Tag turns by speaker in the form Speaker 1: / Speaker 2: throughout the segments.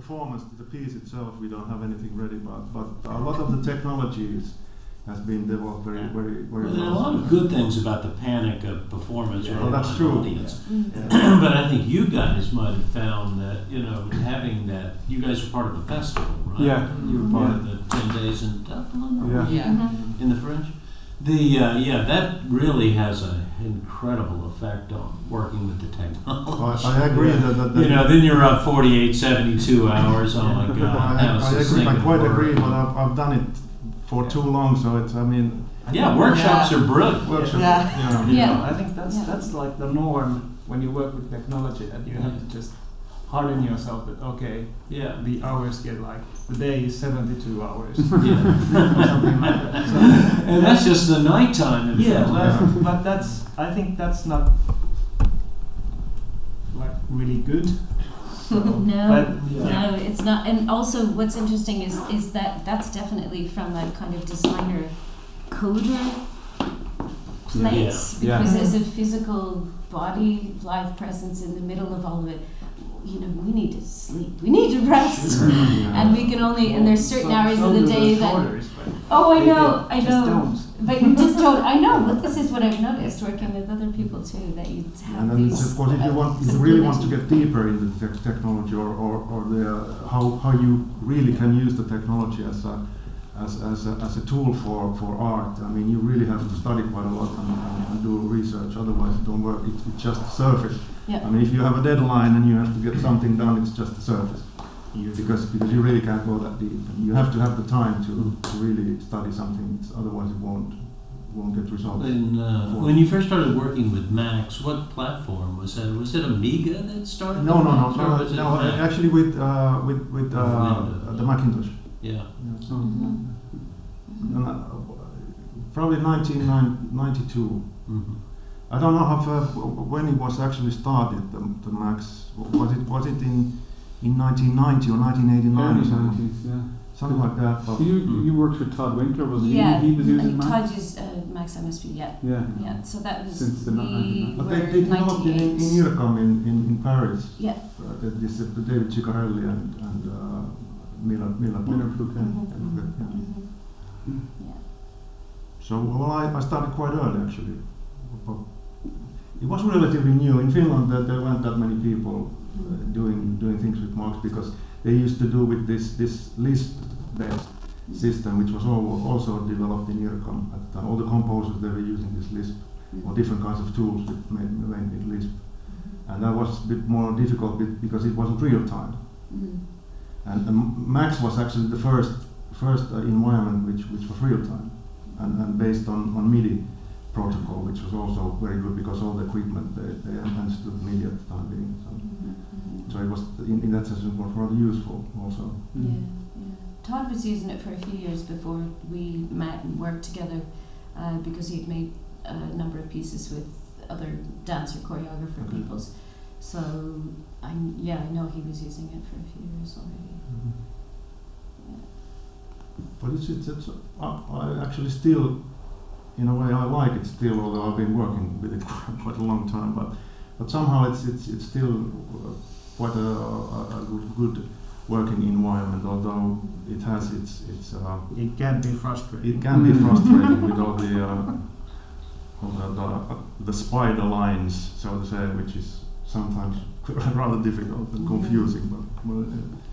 Speaker 1: performance, the piece itself, we don't have anything ready, but a lot of the technology has been developed very
Speaker 2: Well,
Speaker 1: well.
Speaker 2: there are a lot of good things about the panic of performance or
Speaker 1: that's true.
Speaker 2: audience.
Speaker 1: Yeah.
Speaker 2: But I think you guys might have found that, having that, you guys were part of a festival, right?
Speaker 3: Yeah.
Speaker 2: You were part of the 10 days in Dublin, or
Speaker 3: Yeah.
Speaker 2: in the French. That really has an incredible effect on working with the technology.
Speaker 1: I agree that
Speaker 2: then you're up 48, 72 hours. Oh my God!
Speaker 1: I quite agree, but I've done it for too long, so it's.
Speaker 2: Workshops are brilliant.
Speaker 4: I think that's like the norm when you work with technology, that you have to just harden yourself that the hours get like the day is 72 hours or something like that. So,
Speaker 2: and that's just the nighttime.
Speaker 4: But I think that's not like really good. So,
Speaker 5: no, it's not. And also, what's interesting is that that's definitely from a kind of designer coder place, because there's a physical body, live presence in the middle of all of it. We need to sleep, we need to rest, and we can only. And there's certain hours of the day that. I know. But you just don't. I know, but this is what I've noticed working with other people too. That you have
Speaker 1: and then
Speaker 5: these.
Speaker 1: Of course, if you really want to get deeper into the technology, or the how you really can use the technology as a tool for art. I mean, you really have to study quite a lot and do research. Otherwise, it don't work. It's just surface.
Speaker 5: Yeah.
Speaker 1: I mean, if you have a deadline and you have to get something done, it's just the surface. Because you really can't go that deep. And you have to have the time to really study something. Otherwise, it won't get results.
Speaker 2: When you first started working with Max, what platform was that? Was it Amiga that started?
Speaker 1: No. Actually, with the Macintosh.
Speaker 2: Yeah.
Speaker 1: Probably 1992. I don't know when it was actually started. The Max, was it in 1990 or 1989 or something? Something like that. But
Speaker 3: you worked with Todd Winkler, was he?
Speaker 5: Yeah,
Speaker 3: He was using Max?
Speaker 5: Todd used Max MSP, Yeah, so that was
Speaker 3: since the
Speaker 1: but they developed in IRCAM in Paris.
Speaker 5: Yeah.
Speaker 1: The David Ciccarelli and Miller Fluke. So I started quite early actually. It was relatively new in Finland that there weren't that many people doing things with Max, because they used to do with this Lisp-based system, which was also developed in IRCAM at the time. All the composers, they were using this Lisp or different kinds of tools that made with Lisp, and that was a bit more difficult because it wasn't real time. And Max was actually the first environment which was real time and based on MIDI protocol, which was also very good because all the equipment they understood MIDI at the time being. So it was in that sense it was rather useful also.
Speaker 5: Todd was using it for a few years before we met and worked together, because he'd made a number of pieces with other dancer choreographer peoples. So I know he was using it for a few years already.
Speaker 1: But it's I actually still, in a way, I like it still, although I've been working with it quite a long time. But somehow it's still quite a good working environment, although it has its
Speaker 4: it can be frustrating.
Speaker 1: It can be frustrating with all the spider lines, so to say, which is sometimes rather difficult and confusing.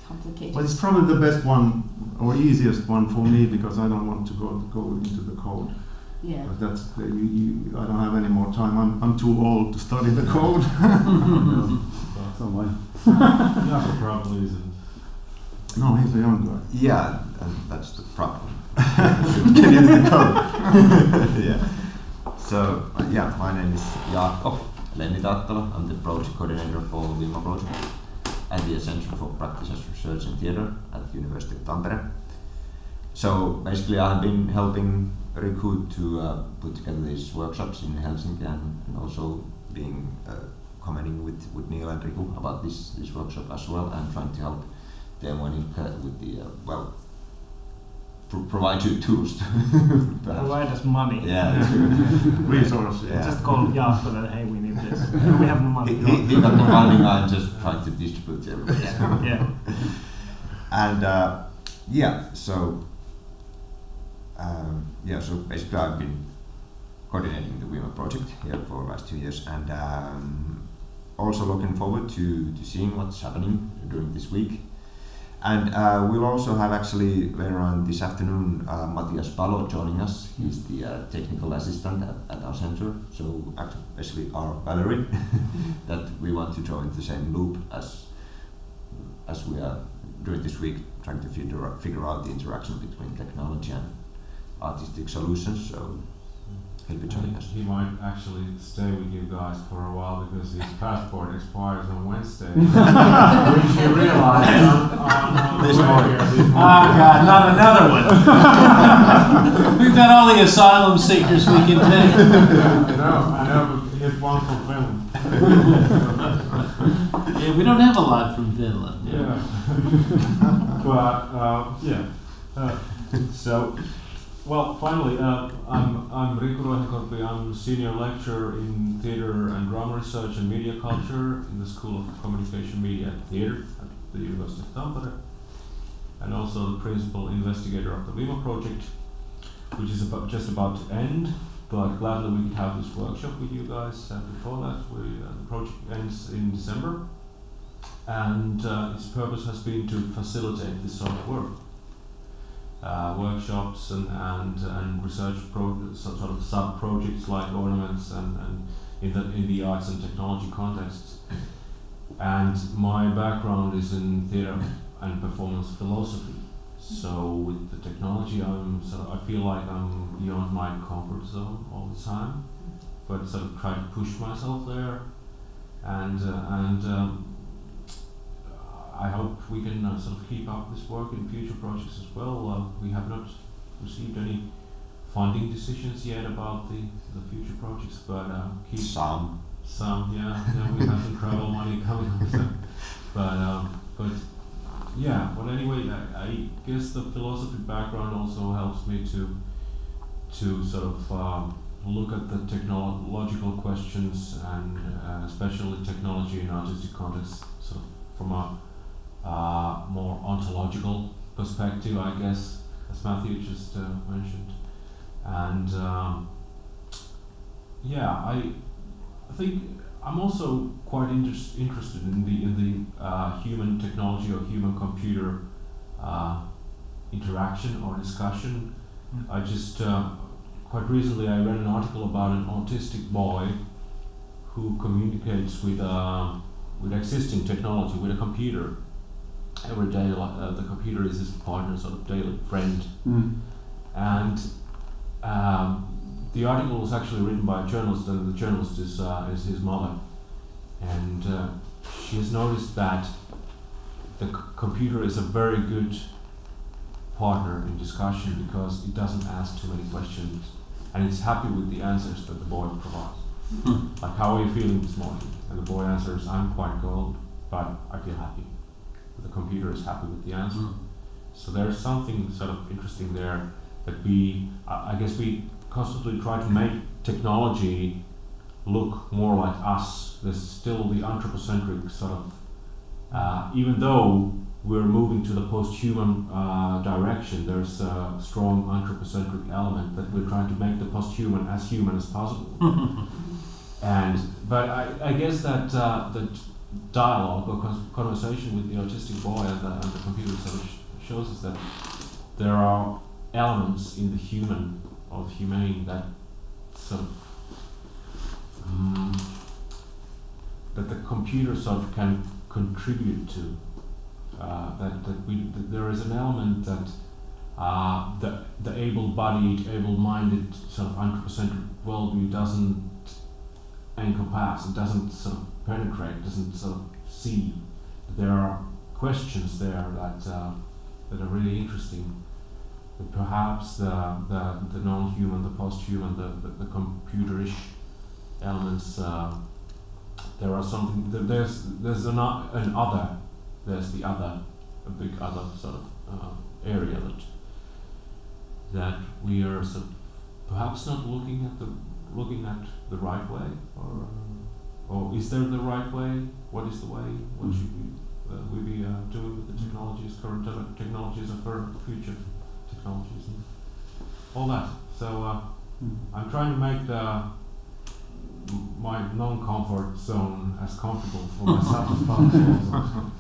Speaker 5: Complicated.
Speaker 1: But it's probably the best one or easiest one for me, because I don't want to go into the code.
Speaker 5: Yeah.
Speaker 1: But that's I don't have any more time. I'm too old to study the code.
Speaker 3: So am I.
Speaker 6: Jaakko probably isn't.
Speaker 1: No, he's a young guy.
Speaker 7: Yeah, and that's the problem. Get into the code. Yeah. So my name is Jaakko Lenni-Tattala. I'm the project coordinator for Vimma project at the Center for Practice Research and Theatre at the University of Tampere. So basically I have been helping Riku to put together these workshops in Helsinki, and also being commenting with Neil and Riku about this workshop as well, and trying to help them with the provide you tools to
Speaker 4: provide us money.
Speaker 7: Yeah,
Speaker 1: resources.
Speaker 4: Yeah. Just call Jaakko that, hey, we need this. We have no money.
Speaker 7: He got the funding. I'm just trying to distribute everything.
Speaker 4: Yeah.
Speaker 7: And so basically I've been coordinating the Vimma project here for the last 2 years, and also looking forward to seeing what's happening during this week. And we'll also have actually later on this afternoon Matthias Palo joining us. He's the technical assistant at our center, so actually basically our Valerie that we want to join the same loop as we are during this week, trying to figure out the interaction between technology and artistic solutions. So he'll be joining us.
Speaker 6: He might actually stay with you guys for a while because his passport expires on Wednesday. Which he realized on
Speaker 7: This
Speaker 6: the way
Speaker 7: morning.
Speaker 6: here this morning.
Speaker 2: Oh God, not another one. We've got all the asylum seekers we can take.
Speaker 6: I know, but here's one from Finland.
Speaker 2: Yeah, we don't have a lot from Finland.
Speaker 6: Yeah. So, well, finally, I'm Riku Rohenkorpi. I'm senior lecturer in theater and drama research and media culture in the School of Communication, Media and Theater at the University of Tampere, and also the principal investigator of the Vimma project, which is just about to end. But gladly we could have this workshop with you guys. And before that, the project ends in December, and its purpose has been to facilitate this sort of work. Workshops and research sort of sub-projects like ornaments and in the arts and technology context. And my background is in theatre and performance philosophy. So with the technology, I feel like I'm beyond my comfort zone all the time, but sort of try to push myself there, and I hope we can sort of keep up this work in future projects as well. We have not received any funding decisions yet about the future projects, but keep
Speaker 7: Some.
Speaker 6: yeah, we have some travel money coming up, but yeah. But anyway, I guess the philosophy background also helps me to sort of look at the technological questions, and especially technology in artistic context, sort of from a more ontological perspective, I guess, as Matthew just mentioned. And I think I'm also quite interested in the human technology or human computer interaction or discussion. I just quite recently I read an article about an autistic boy who communicates with existing technology, with a computer every day. The computer is his partner, sort of daily friend. And the article was actually written by a journalist, and the journalist is his mother. And she has noticed that the computer is a very good partner in discussion because it doesn't ask too many questions, and it's happy with the answers that the boy provides. Like, how are you feeling this morning? And the boy answers, I'm quite cold, but I feel happy. The computer is happy with the answer. So there's something sort of interesting there that I guess we constantly try to make technology look more like us. There's still the anthropocentric sort of, even though we're moving to the post-human direction, there's a strong anthropocentric element that we're trying to make the post-human as possible. But I guess that the dialogue or conversation with the autistic boy and the computer sort of shows us that there are elements in the human or the humane that sort of that the computer sort of can contribute to. That there is an element that the able-bodied, able-minded sort of anthropocentric worldview doesn't encompass, it doesn't sort of penetrate, doesn't sort of see. There are questions there that are really interesting. That perhaps the non-human, the post-human, the computerish elements. There are something. There's an other. There's the other, a big other sort of area that we are sort of perhaps not looking at the right way, or is there the right way? What is the way? What should we be doing with the technologies current technologies are for future technologies and all that. So I'm trying to make my non-comfort zone as comfortable for myself as possible.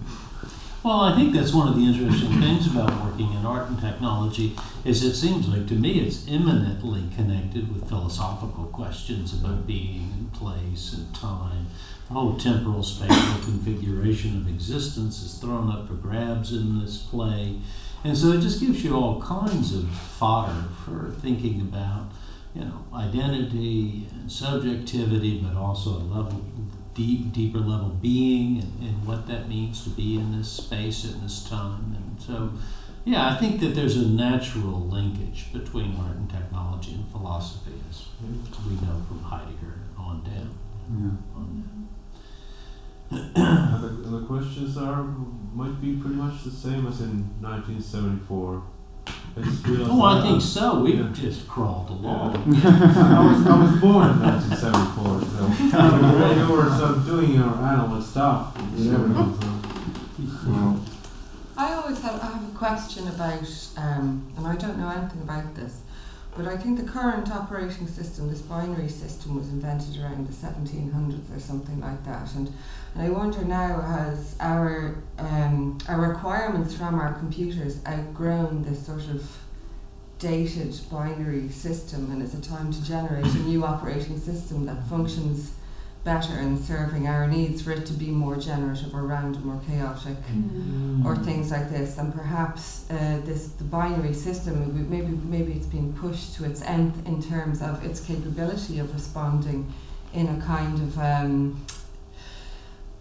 Speaker 2: Well, I think that's one of the interesting things about working in art and technology is it seems like to me it's imminently connected with philosophical questions about being and place and time. The whole temporal spatial configuration of existence is thrown up for grabs in this play. And so it just gives you all kinds of fodder for thinking about, identity and subjectivity, but also a level deeper level being and what that means to be in this space at this time. And so, I think that there's a natural linkage between art and technology and philosophy, as we know from Heidegger on down.
Speaker 6: The questions might be pretty much the same as in 1974.
Speaker 2: I think so. We've just crawled along.
Speaker 6: I was born in 1974, so you were sort of doing your analog stuff and everything. So.
Speaker 8: I have a question about, and I don't know anything about this, but I think the current operating system, this binary system, was invented around the 1700s or something like that. And I wonder now, has our requirements from our computers outgrown this sort of dated binary system, and is it time to generate a new operating system that functions better in serving our needs, for it to be more generative or random or chaotic or things like this? And perhaps the binary system, maybe it's been pushed to its nth in terms of its capability of responding in a kind of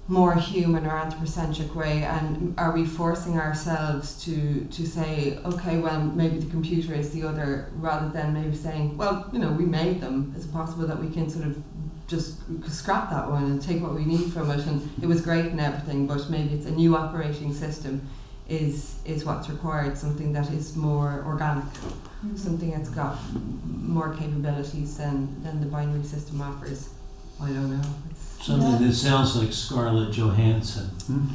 Speaker 8: more human or anthropocentric way. And are we forcing ourselves to say, okay, well, maybe the computer is the other, rather than maybe saying, well, we made them. Is it possible that we can sort of just scrap that one and take what we need from it, and it was great and everything, but maybe it's a new operating system is what's required, something that is more organic, something that's got more capabilities than the binary system offers. I don't know.
Speaker 2: Something that sounds like Scarlett Johansson.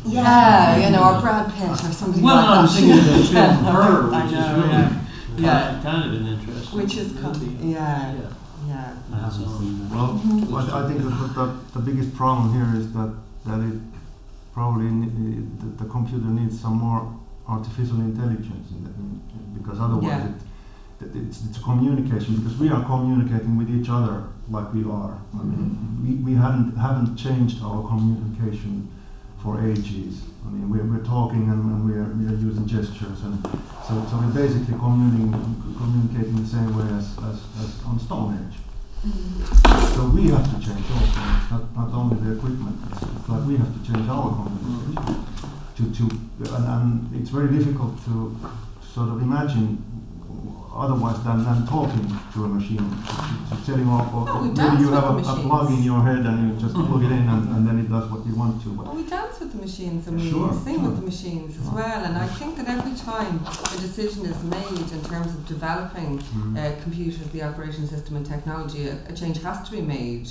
Speaker 8: Or Brad Pitt or something like that.
Speaker 2: Well, I'm thinking of the film Her, which is really kind of an interesting.
Speaker 8: Which is
Speaker 3: I haven't seen that.
Speaker 1: Well, I think that the biggest problem here is that it probably the computer needs some more artificial intelligence because otherwise it's a communication, because we are communicating with each other like we are. I mean, we haven't changed our communication for ages. I mean, we're talking and we are using gestures, and so we're basically communicating the same way as on Stone Age. So we have to change also. It's not only the equipment. It's like we have to change our communication. And it's very difficult to sort of imagine otherwise than talking to a machine, to telling or maybe you have a plug in your head and you just plug it in and then it does what you want to.
Speaker 8: Well, we dance with the machines and we sing with the machines as well, and I think that every time a decision is made in terms of developing computers, the operation system and technology, a change has to be made.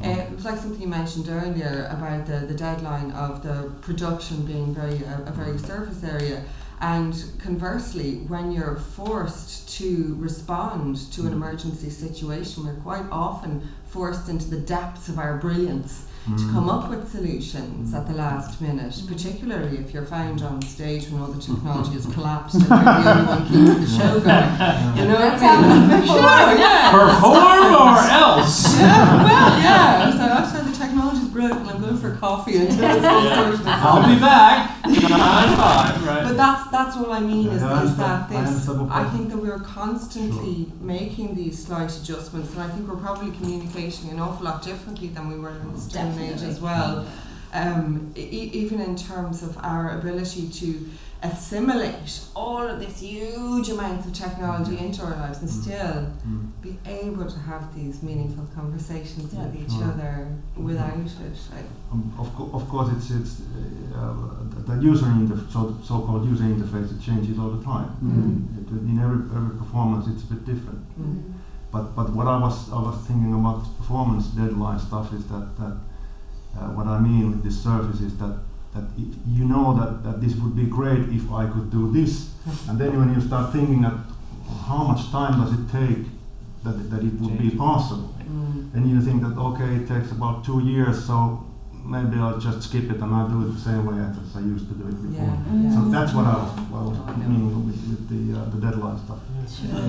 Speaker 8: It was like something you mentioned earlier about the deadline of the production being a very surface area. And conversely, when you're forced to respond to an emergency situation, we're quite often forced into the depths of our brilliance to come up with solutions at the last minute, particularly if you're found on stage when all the technology has collapsed and you're the only one keeping the show going. You know, that's
Speaker 2: perform or else.
Speaker 8: So outside the technology's broken, I'm going for coffee until it's all sorted.
Speaker 2: I'll be back. 9-5, right?
Speaker 8: But that's all I mean is that this. I think that we're constantly making these slight adjustments, and I think we're probably communicating an awful lot differently than we were in the Stone Age as well. Even in terms of our ability to assimilate all of this huge amounts of technology into our lives and still be able to have these meaningful conversations with each other without it.
Speaker 1: Of course, it's the user interface, so-called user interface, it changes all the time. In every performance, it's a bit different. But what I was thinking about performance deadline stuff is that what I mean with this surface is that you know that this would be great if I could do this, and then when you start thinking that how much time does it take that it would be possible, and you think that okay, it takes about 2 years, so maybe I'll just skip it and I'll do it the same way as I used to do it before. So that's what I was meaning with the deadline stuff.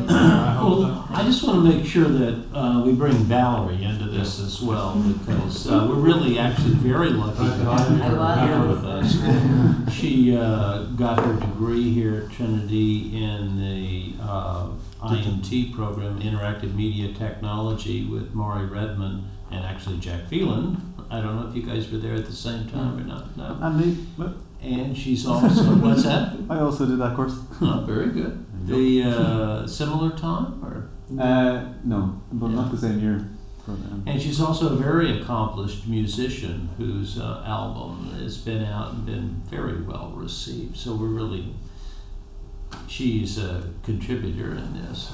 Speaker 2: Well, I just want to make sure that we bring Valerie into this as well, because we're really actually very lucky to have her here with us. She got her degree here at Trinity in the IMT program, Interactive Media Technology, with Maury Redmond and actually Jack Phelan. I don't know if you guys were there at the same time or not. No. And she's also, what's that?
Speaker 9: I also did that course.
Speaker 2: Oh, very good. The similar time, or?
Speaker 9: No, but not the same year.
Speaker 2: And she's also a very accomplished musician whose album has been out and been very well received. So we're really, she's a contributor in this.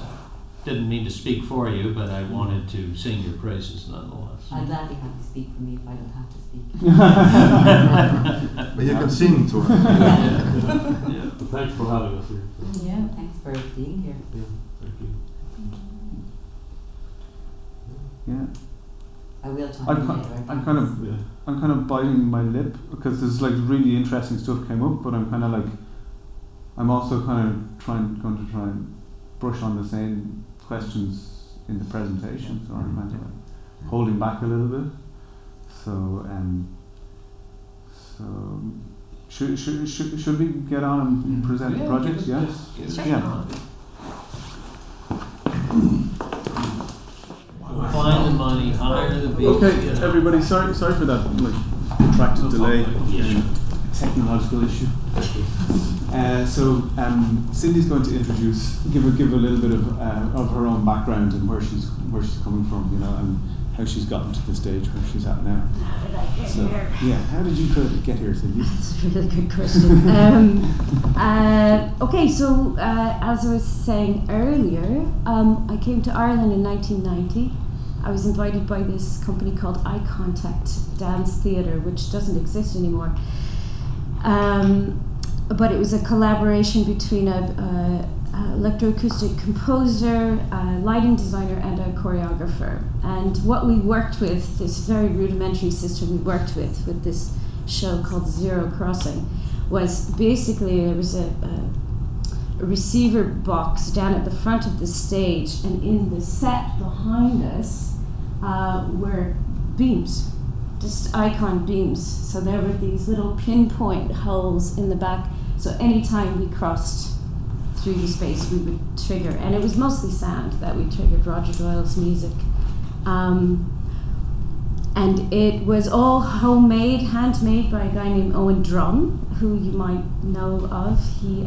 Speaker 2: Didn't mean to speak for you, but I wanted to sing your praises nonetheless.
Speaker 3: I'd gladly have you speak for me if I don't have to speak.
Speaker 1: But you can sing to her.
Speaker 6: Yeah. Thanks for having us here.
Speaker 3: Yeah, thanks for being here.
Speaker 6: Yeah, thank you.
Speaker 9: Yeah.
Speaker 3: I will talk to you later.
Speaker 9: I'm kind of biting my lip because there's like really interesting stuff came up, but I'm also kind of going to try and brush on the same questions in the presentation, so I'm kind of holding back a little bit. So should we get on and present the project? Yes. Yeah.
Speaker 2: Find the money, hire the people.
Speaker 9: Okay, everybody. Sorry for that protracted delay. Technological issue. Cindy's going to give a little bit of her own background and where she's coming from, and how she's gotten to the stage where she's at now.
Speaker 5: How did I get here?
Speaker 9: Yeah, how did you get here, Cindy?
Speaker 5: That's a really good question. Okay, so as I was saying earlier, I came to Ireland in 1990. I was invited by this company called Eye Contact Dance Theatre, which doesn't exist anymore. But it was a collaboration between a electroacoustic composer, a lighting designer, and a choreographer. And what we worked with, this very rudimentary system we worked with this show called Zero Crossing, was basically there was a receiver box down at the front of the stage, and in the set behind us were beams. Just icon beams. So there were these little pinpoint holes in the back. So anytime we crossed through the space, we would trigger. And it was mostly sound that we triggered, Roger Doyle's music. And it was all homemade, handmade by a guy named Owen Drum, who you might know of. He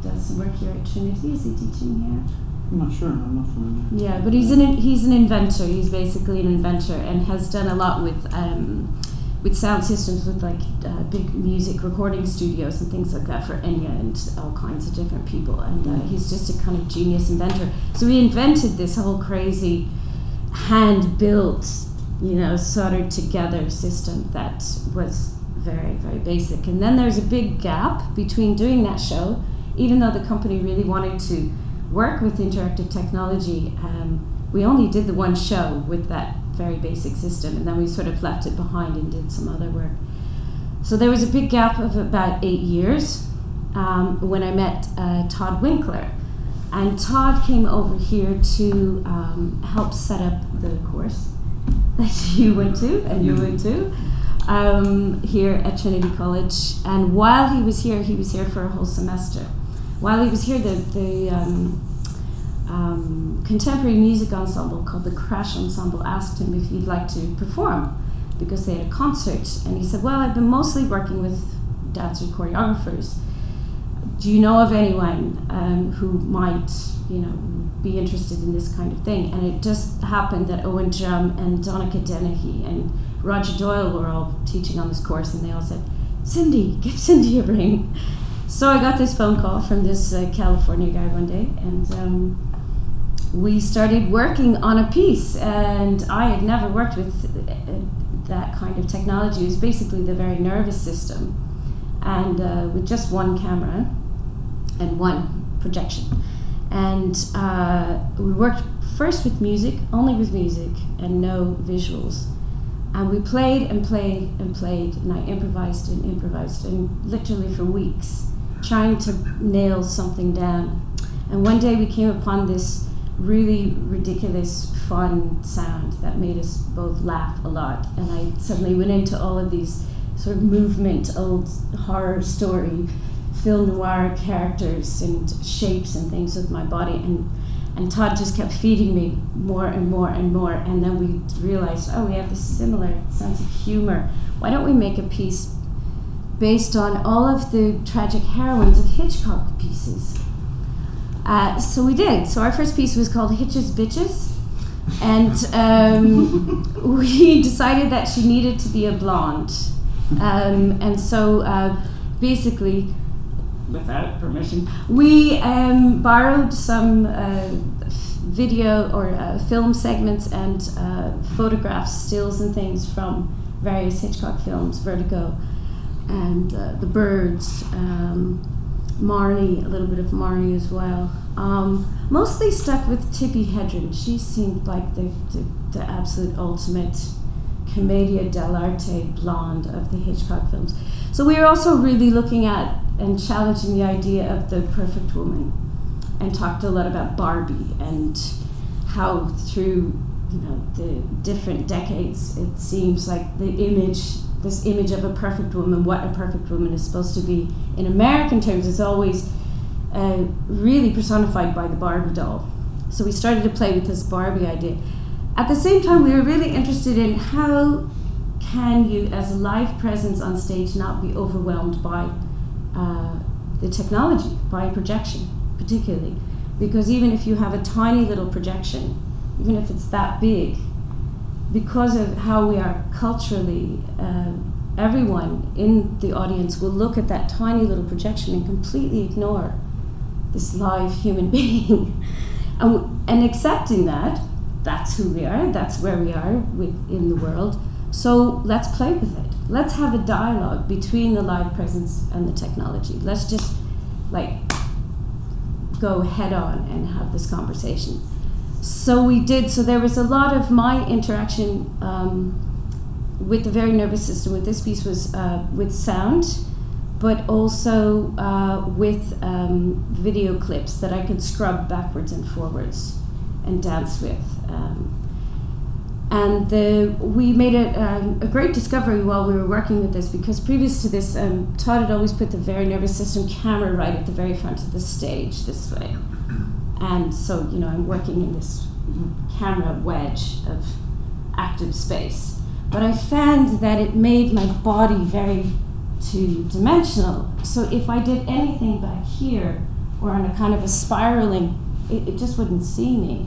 Speaker 5: does some work here at Trinity. Is he teaching here?
Speaker 9: I'm not sure. I'm not familiar.
Speaker 5: Yeah, but he's an inventor. He's basically an inventor and has done a lot with sound systems, with like big music recording studios and things like that for Enya and all kinds of different people. And he's just a kind of genius inventor. So he invented this whole crazy hand-built, soldered together system that was very, very basic. And then there's a big gap between doing that show, even though the company really wanted to work with interactive technology. We only did the one show with that very basic system, and then we sort of left it behind and did some other work. So there was a big gap of about 8 years when I met Todd Winkler. And Todd came over here to help set up the course that you went to, and you went to, here at Trinity College. And while he was here for a whole semester. While he was here, the contemporary music ensemble called the Crash Ensemble asked him if he'd like to perform because they had a concert. And he said, well, I've been mostly working with dancer choreographers. Do you know of anyone who might, be interested in this kind of thing? And it just happened that Owen Drum and Donica Dennehy and Roger Doyle were all teaching on this course, and they all said, Cindy, give Cindy a ring. So I got this phone call from this California guy one day, and we started working on a piece. And I had never worked with that kind of technology. It was basically the very nervous system and with just one camera and one projection. And we worked first with music, only with music, and no visuals. And we played and played and played, and I improvised and literally for weeks, trying to nail something down. And one day we came upon this really ridiculous, fun sound that made us both laugh a lot. And I suddenly went into all of these sort of movement, old horror story, film noir characters and shapes and things with my body. And Todd just kept feeding me more and more and more. And then we realized, oh, we have this similar sense of humor. Why don't we make a piece based on all of the tragic heroines of Hitchcock pieces? So we did. So our first piece was called Hitches Bitches. And we decided that she needed to be a blonde. And so basically, without permission, we borrowed some video or film segments and photographs, stills and things from various Hitchcock films, Vertigo and The Birds, Marnie, a little bit of Marnie as well. Mostly stuck with Tippi Hedren. She seemed like the absolute ultimate commedia dell'arte blonde of the Hitchcock films. So we were also really looking at and challenging the idea of the perfect woman, and talked a lot about Barbie and how through the different decades it seems like this image of a perfect woman, what a perfect woman is supposed to be in American terms, is always really personified by the Barbie doll. So we started to play with this Barbie idea. At the same time, we were really interested in how can you, as a live presence on stage, not be overwhelmed by the technology, by projection particularly. Because even if you have a tiny little projection, even if it's that big, because of how we are culturally, everyone in the audience will look at that tiny little projection and completely ignore this live human being. And accepting that, that's who we are, that's where we are in the world. So let's play with it. Let's have a dialogue between the live presence and the technology. Let's just go head on and have this conversation. So we did. So there was a lot of my interaction with the very nervous system. With this piece was with sound, but also with video clips that I could scrub backwards and forwards and dance with. And we made a great discovery while we were working with this, because previous to this, Todd had always put the very nervous system camera right at the very front of the stage this way. And so, I'm working in this camera wedge of active space. But I found that it made my body very two-dimensional. So if I did anything back here, or on a kind of a spiraling, it just wouldn't see me.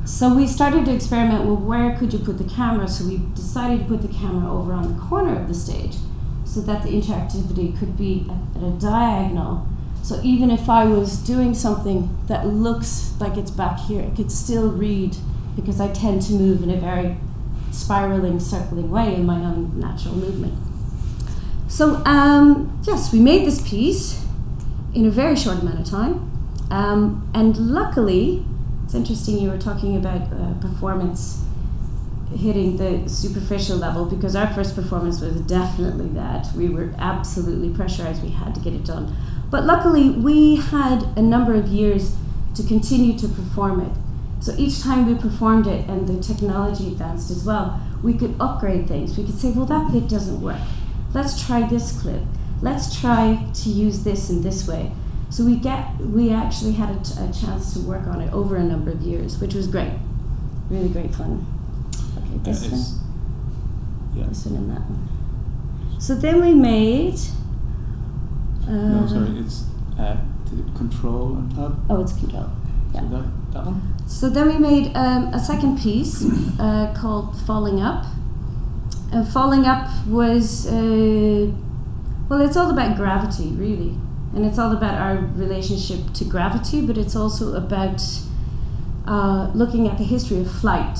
Speaker 5: So we started to experiment, well, where could you put the camera? So we decided to put the camera over on the corner of the stage so that the interactivity could be at a diagonal. So even if I was doing something that looks like it's back here, I could still read, because I tend to move in a very spiraling, circling way in my own natural movement. So yes, we made this piece in a very short amount of time. And luckily, it's interesting you were talking about performance hitting the superficial level, because our first performance was definitely that. We were absolutely pressurized, we had to get it done. But luckily, we had a number of years to continue to perform it. So each time we performed it, and the technology advanced as well, we could upgrade things. We could say, well, that bit doesn't work. Let's try this clip. Let's try to use this in this way. So we actually had a chance to work on it over a number of years, which was great. Really great fun. Okay, this one. This one and that one. So then we made...
Speaker 9: no, sorry, it's control on top.
Speaker 5: Oh, it's control. Yeah.
Speaker 9: So that one?
Speaker 5: So then we made a second piece called Falling Up. And Falling Up was, well, it's all about gravity, really. And it's all about our relationship to gravity, but it's also about looking at the history of flight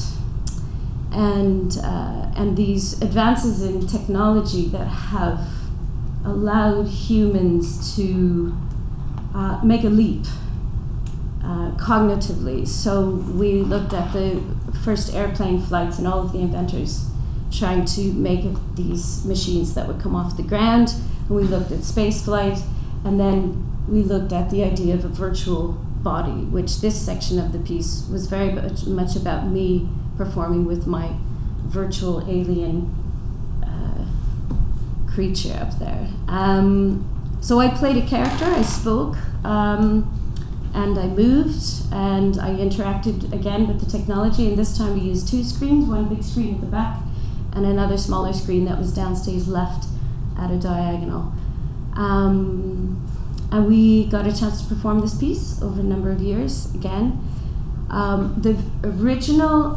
Speaker 5: and these advances in technology that have allowed humans to make a leap cognitively. So we looked at the first airplane flights and all of the inventors trying to make these machines that would come off the ground. And we looked at space flight, and then we looked at the idea of a virtual body, which this section of the piece was very much about me performing with my virtual alien creature up there. So I played a character, I spoke, and I moved, and I interacted again with the technology, and this time we used two screens, one big screen at the back and another smaller screen that was downstage left at a diagonal. And we got a chance to perform this piece over a number of years again. The original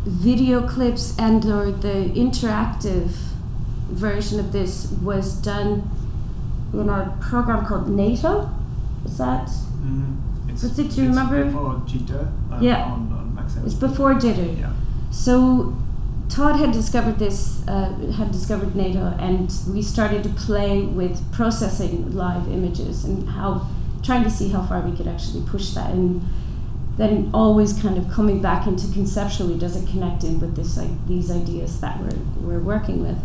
Speaker 5: video clips and or the interactive version of this was done in a program called NATO. Is that?
Speaker 4: Mm-hmm.
Speaker 5: Do you remember?
Speaker 4: Before Jitter.
Speaker 5: Yeah.
Speaker 4: On Max
Speaker 5: It's before Jitter.
Speaker 4: Yeah.
Speaker 5: So Todd had discovered this, had discovered NATO, and we started to play with processing live images and trying to see how far we could actually push that, and then always kind of coming back into conceptually, does it connect in with these ideas that we're working with?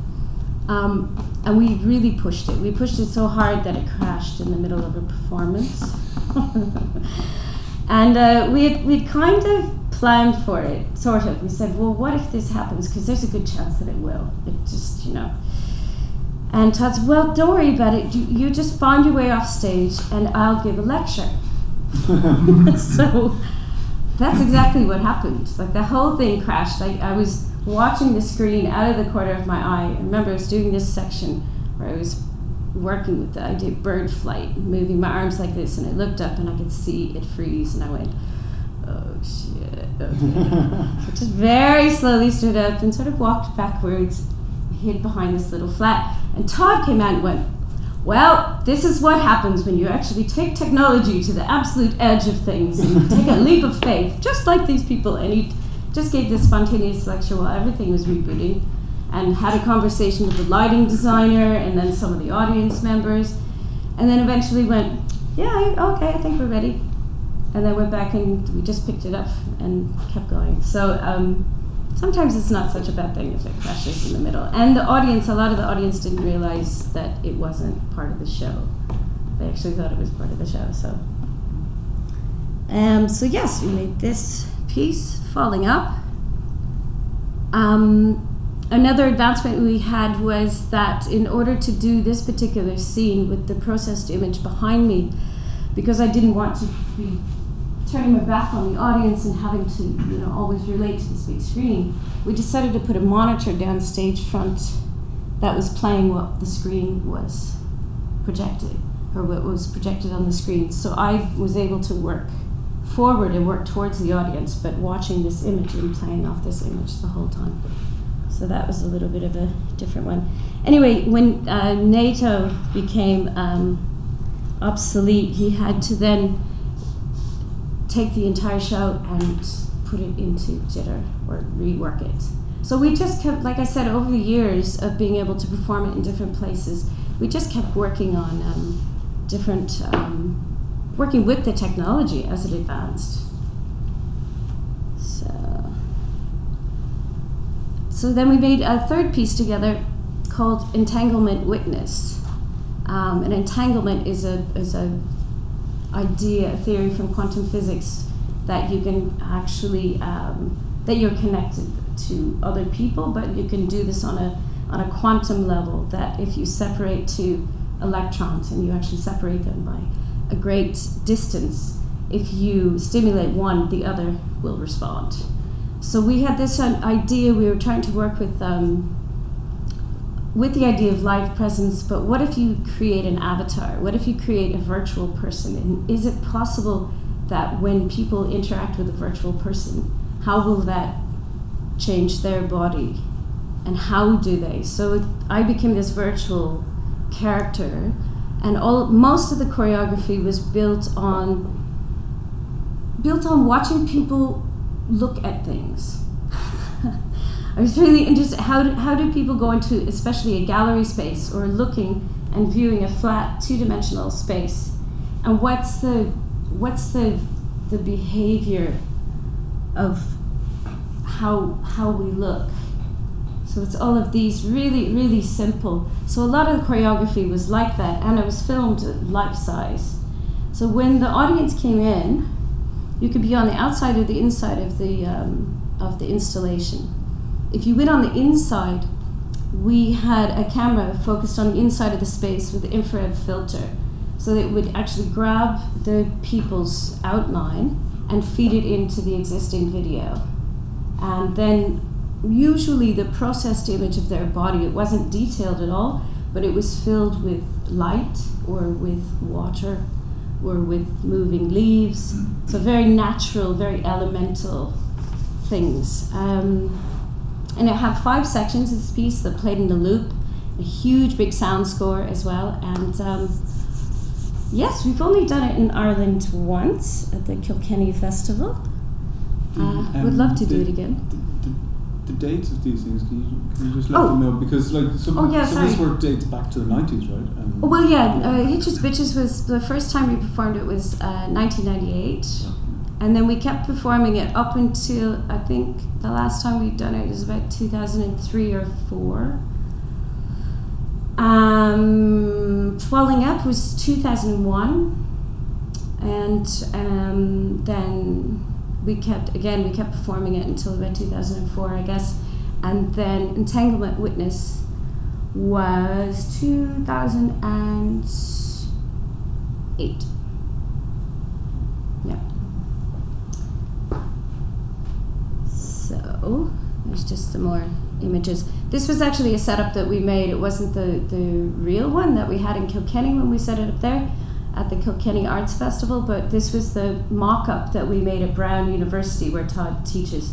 Speaker 5: And we really pushed it. We pushed it so hard that it crashed in the middle of a performance. And we'd kind of planned for it, sort of. We said, well, what if this happens? Because there's a good chance that it will. It just, And Todd said, well, don't worry about it. You just find your way off stage and I'll give a lecture. So that's exactly what happened. Like the whole thing crashed. I was watching the screen out of the corner of my eye. I remember I was doing this section where I was working with the idea of bird flight, moving my arms like this, and I looked up and I could see it freeze, and I went, oh shit, okay. So just very slowly stood up and sort of walked backwards, hid behind this little flat, and Todd came out and went, well, this is what happens when you actually take technology to the absolute edge of things and take a leap of faith, just like these people. And he just gave this spontaneous lecture while everything was rebooting, and had a conversation with the lighting designer and then some of the audience members, and then eventually went, yeah, okay, I think we're ready. And then went back and we just picked it up and kept going. So sometimes it's not such a bad thing if it crashes in the middle. And a lot of the audience didn't realize that it wasn't part of the show. They actually thought it was part of the show. So yes, we made this piece, Falling Up. Another advancement we had was that in order to do this particular scene with the processed image behind me, because I didn't want to be turning my back on the audience and having to always relate to this big screen, we decided to put a monitor down stage front that was playing what the screen was projected, or what was projected on the screen. So I was able to work forward and work towards the audience, but watching this image and playing off this image the whole time. So that was a little bit of a different one. Anyway, when NATO became obsolete, he had to then take the entire show and put it into Jitter, or rework it. So we just kept, like I said, over the years of being able to perform it in different places, we just kept working on working with the technology as it advanced. So then we made a third piece together called Entanglement Witness. And entanglement is a theory from quantum physics that you can actually that you're connected to other people, but you can do this on a quantum level. That if you separate two electrons and you actually separate them by a great distance, if you stimulate one, the other will respond. So we had this idea. We were trying to work with the idea of live presence, but what if you create an avatar? What if you create a virtual person? And is it possible that when people interact with a virtual person, how will that change their body? And how do they? So I became this virtual character, and most of the choreography was built on watching people look at things. I was really interested, how do people go into, especially a gallery space, or looking and viewing a flat two-dimensional space, and what's the behavior of how we look. So it's all of these really, really simple. So a lot of the choreography was like that, and it was filmed life size. So when the audience came in, you could be on the outside or the inside of the installation. If you went on the inside, we had a camera focused on the inside of the space with the infrared filter, so that it would actually grab the people's outline and feed it into the existing video. And then usually the processed image of their body, it wasn't detailed at all, but it was filled with light or with water or with moving leaves. So very natural, very elemental things. And it had 5 sections of this piece that played in the loop, a huge big sound score as well. And yes, we've only done it in Ireland once at the Kilkenny Festival. Would love to do it again.
Speaker 9: The dates of these things, can you just let them know? Because like some of this work dates back to the 90s, right?
Speaker 5: Well, Hitches Bitches was the first time we performed it was 1998. And then we kept performing it up until, I think the last time we'd done it was about 2003 or 4. Falling Up was 2001. And then we kept performing it until about 2004, I guess. And then Entanglement Witness was 2008. Yeah. So there's just some more images. This was actually a setup that we made. It wasn't the real one that we had in Kilkenny when we set it up there at the Kilkenny Arts Festival, but this was the mock-up that we made at Brown University where Todd teaches.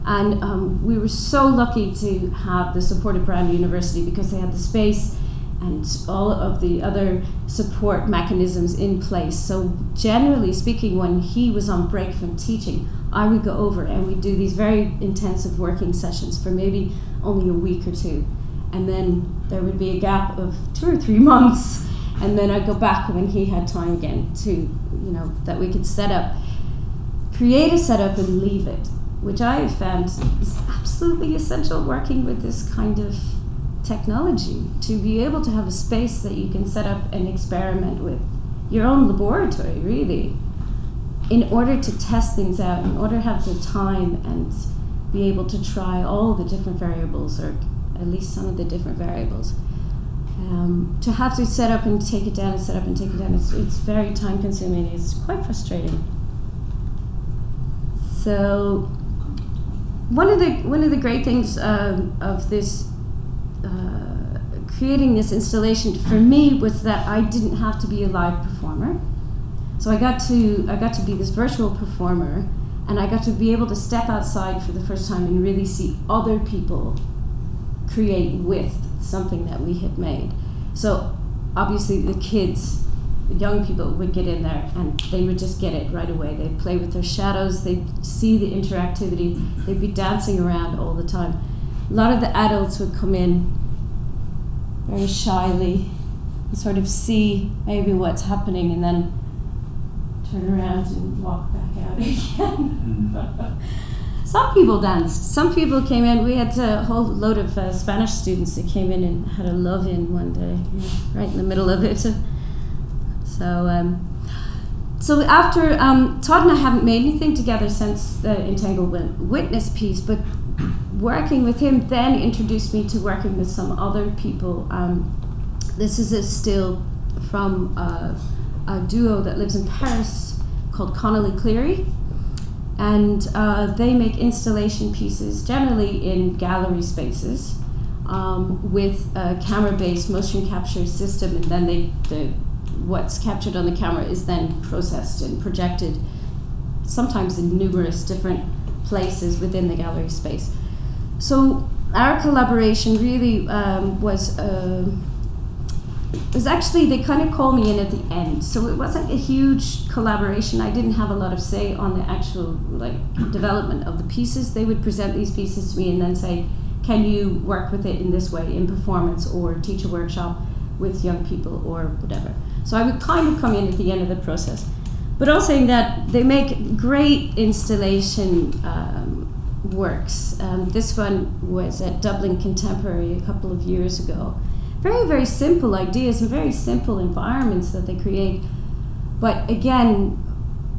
Speaker 5: And we were so lucky to have the support of Brown University because they had the space and all of the other support mechanisms in place. So generally speaking, when he was on break from teaching, I would go over and we'd do these very intensive working sessions for maybe only a week or 2. And then there would be a gap of 2 or 3 months. And then I'd go back when he had time again to, that we could create a setup and leave it, which I have found is absolutely essential working with this kind of technology, to be able to have a space that you can set up and experiment with, your own laboratory really, in order to test things out, in order to have the time and be able to try all the different variables, or at least some of the different variables. To have to set up and take it down and set up and take it down, it's very time consuming. It's quite frustrating. So one of the great things of this creating this installation for me was that I didn't have to be a live performer. So I got to be this virtual performer, and I got to be able to step outside for the first time and really see other people create with something that we had made. So obviously the kids, the young people would get in there and they would just get it right away. They'd play with their shadows, they'd see the interactivity, they'd be dancing around all the time. A lot of the adults would come in very shyly and sort of see maybe what's happening and then turn around and walk back out again. Some people danced. Some people came in. We had a whole load of Spanish students that came in and had a love-in one day, right in the middle of it. So after, Todd and I haven't made anything together since the Entanglement Witness piece, but working with him then introduced me to working with some other people. This is a still from a duo that lives in Paris called Connolly Cleary. And they make installation pieces, generally in gallery spaces, with a camera-based motion capture system, and then what's captured on the camera is then processed and projected, sometimes in numerous different places within the gallery space. So our collaboration really was it was actually, they kind of called me in at the end, so it wasn't a huge collaboration. I didn't have a lot of say on the actual development of the pieces. They would present these pieces to me and then say, can you work with it in this way, in performance, or teach a workshop with young people, or whatever. So I would kind of come in at the end of the process. But also saying that they make great installation works. This one was at Dublin Contemporary a couple of years ago. Very, very simple ideas and very simple environments that they create. But again,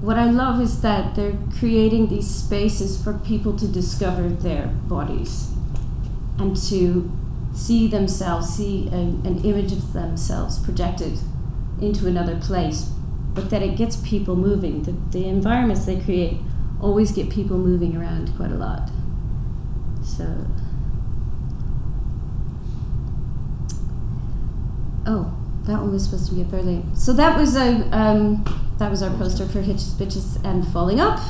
Speaker 5: what I love is that they're creating these spaces for people to discover their bodies and to see themselves, see an image of themselves projected into another place, but that it gets people moving. The environments they create always get people moving around quite a lot. So, oh, that one was supposed to be up earlier. So that was our poster for Hitches, Bitches and Falling Up,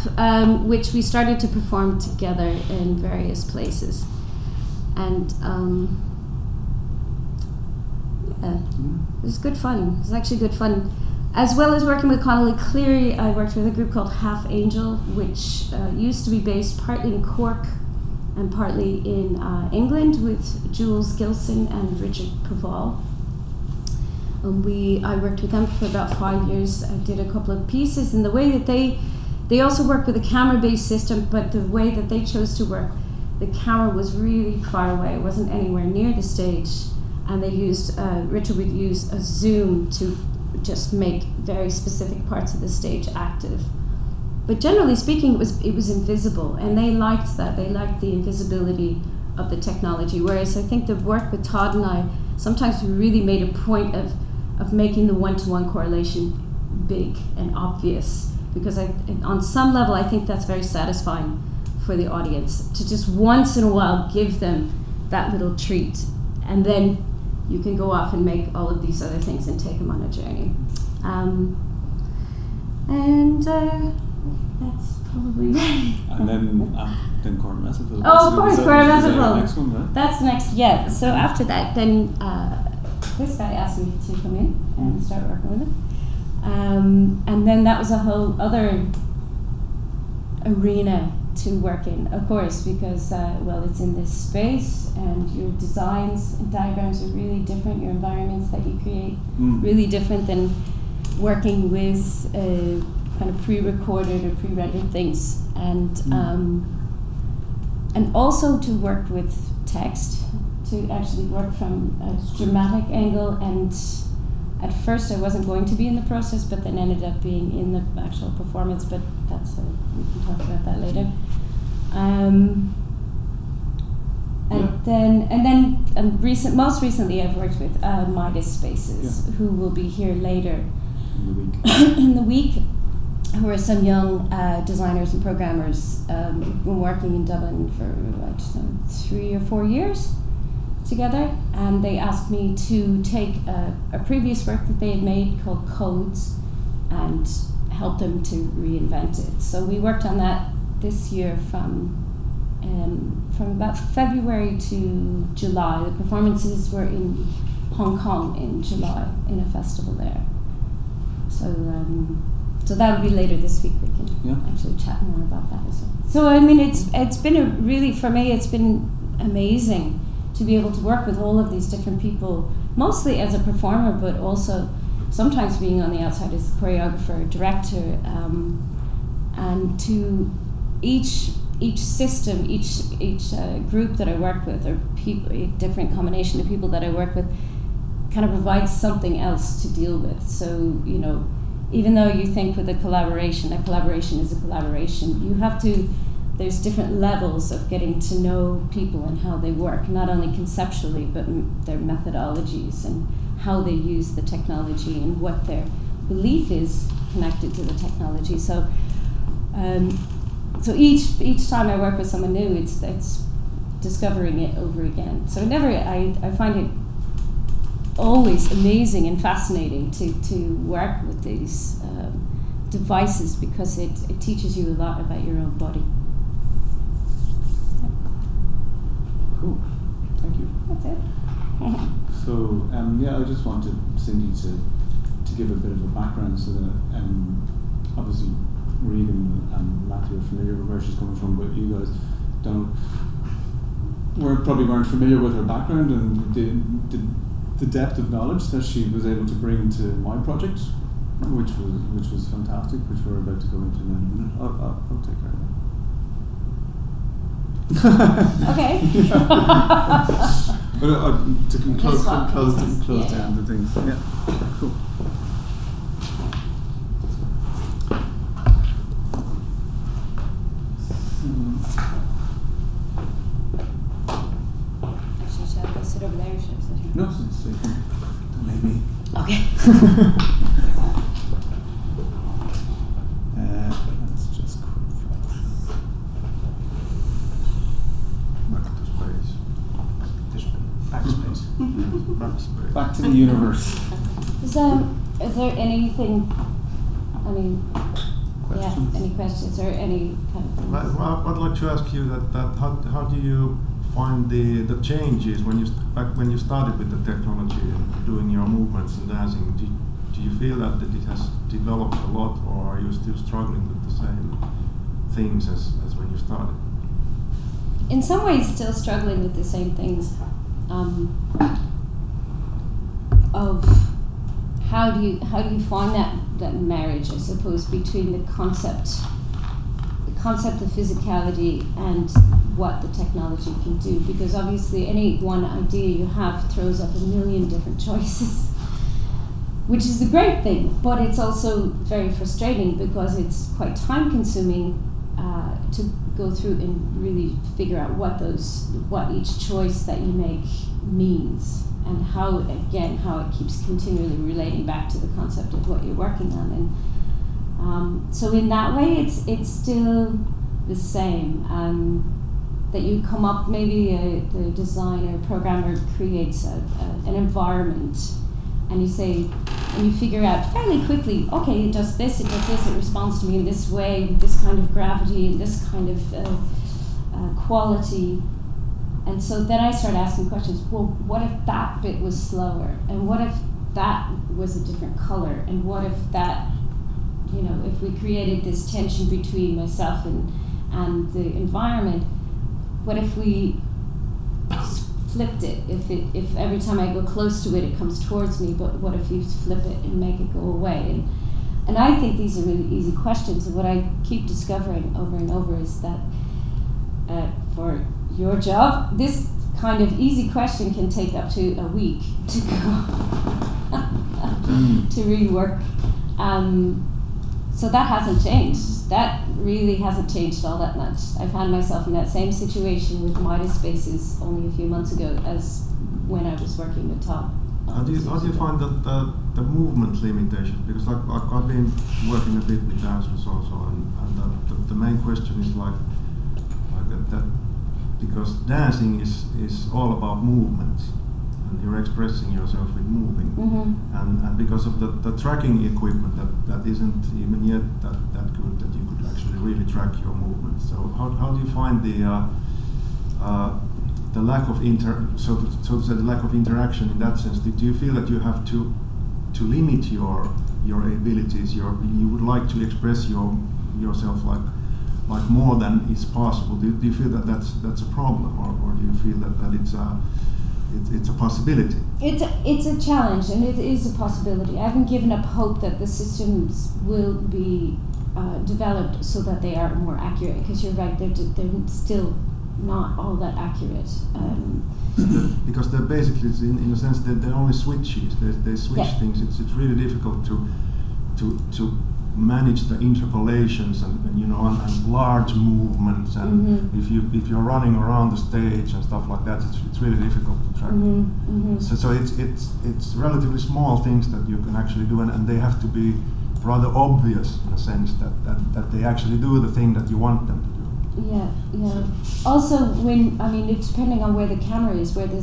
Speaker 5: which we started to perform together in various places. And yeah, it was good fun. It was actually good fun. As well as working with Connolly Cleary, I worked with a group called Half Angel, which used to be based partly in Cork and partly in England, with Jules Gilson and Richard Paval. I worked with them for about 5 years. I did a couple of pieces, and the way that they also work with a camera-based system, but the way that they chose to work, the camera was really far away. It wasn't anywhere near the stage, and they used Richard would use a zoom to just make very specific parts of the stage active. But generally speaking, it was invisible, and they liked that. They liked the invisibility of the technology. Whereas I think the work with Todd and I, sometimes we really made a point of making the one-to-one correlation big and obvious, because on some level I think that's very satisfying for the audience to just once in a while give them that little treat, and then you can go off and make all of these other things and take them on a journey. That's probably
Speaker 9: And then Cora Messerville.
Speaker 5: Oh, of course, Cora Messerville.
Speaker 9: Next one, right?
Speaker 5: That's next, yeah. So after that, then this guy asked me to come in and start working with him. And then that was a whole other arena to work in, of course, because, well, it's in this space, and your designs and diagrams are really different, your environments that you create, really different than working with kind of pre-recorded or pre-rendered things. And also to work with text, to actually work from a dramatic angle. And at first I wasn't going to be in the process, but then ended up being in the actual performance, but that's we can talk about that later. Most recently I've worked with Midas Spaces, who will be here later in the week, who are some young designers and programmers who've been working in Dublin for 3 or 4 years together, and they asked me to take a previous work that they had made called Codes and help them to reinvent it. So we worked on that this year from about February to July. The performances were in Hong Kong in July in a festival there. So that'll be later this week. We can actually chat more about that as well. So I mean, it's been for me, it's been amazing to be able to work with all of these different people, mostly as a performer, but also sometimes being on the outside as a choreographer, director, and to each system, each group that I work with, or people, a different combination of people that I work with, kind of provides something else to deal with. So, you know, even though you think with a collaboration is a collaboration, you have to, there's different levels of getting to know people and how they work, not only conceptually, but their methodologies and how they use the technology and what their belief is connected to the technology. So, so each time I work with someone new, it's discovering it over again. So I find it always amazing and fascinating to work with these devices, because it teaches you a lot about your own body.
Speaker 9: Cool, thank you.
Speaker 5: That's it.
Speaker 9: So So yeah, I just wanted Cindy to give a bit of a background so that obviously Regan and Matthew are familiar with where she's coming from, but you guys probably weren't familiar with her background and the depth of knowledge that she was able to bring to my project, which was fantastic, which we're about to go into in a minute. I'll take care of that.
Speaker 5: Okay.
Speaker 9: But to close down the things. Yeah, cool.
Speaker 5: Actually, shall I go sit over there or should I sit here?
Speaker 9: No, so don't make me.
Speaker 5: Okay.
Speaker 9: Let's just quit
Speaker 1: Backspace. Backspace.
Speaker 9: back to the universe.
Speaker 5: Is there anything? I mean,
Speaker 9: Questions?
Speaker 5: yeah. Any questions or any kind of things?
Speaker 1: I'd like to ask you that how do you find the changes when you started with the technology and doing your movements and dancing? Do you feel that it has developed a lot, or are you still struggling with the same things as when you started?
Speaker 5: In some ways, still struggling with the same things. Of how do you find that marriage, I suppose, between the concept of physicality and what the technology can do, because obviously any one idea you have throws up a million different choices, which is a great thing, but it's also very frustrating because it's quite time consuming to go through and really figure out what each choice that you make means, and how it keeps continually relating back to the concept of what you're working on. And so in that way it's still the same, that you come up, maybe the designer, programmer creates an environment, and you say, and you figure out fairly quickly, okay, it does this, it responds to me in this way, with this kind of gravity, and this kind of quality. And so then I start asking questions, well, what if that bit was slower? And what if that was a different color? And what if that, if we created this tension between myself and the environment, what if we flipped it? If every time I go close to it, it comes towards me, but what if you flip it and make it go away? And I think these are really easy questions, and what I keep discovering over and over is that for your job, this kind of easy question can take up to a week to go to really work. So that hasn't changed. That really hasn't changed all that much. I found myself in that same situation with Midas Spaces only a few months ago as when I was working with Tom.
Speaker 1: How do you find that the movement limitation? Because I've been working a bit with dancers also, and the main question is like that, because dancing is all about movement, and you're expressing yourself with moving, and because of the tracking equipment that isn't even yet that good that you could actually really track your movement. So how do you find the lack of so to say the lack of interaction in that sense? Do you feel that you have to limit your abilities? You would like to express yourself like more than is possible. Do you feel that that's a problem, or do you feel that it's a possibility?
Speaker 5: It's a challenge, and it is a possibility. I haven't given up hope that the systems will be developed so that they are more accurate, because you're right, they're still not all that accurate.
Speaker 1: Because they're basically, in a sense, they're only switches. They switch things. It's really difficult to manage the interpolations and large movements, and if you're running around the stage and stuff like that, it's really difficult to track. So it's relatively small things that you can actually do, and they have to be rather obvious in a sense that they actually do the thing that you want them to do.
Speaker 5: Yeah. Also, it's depending on where the camera is, where the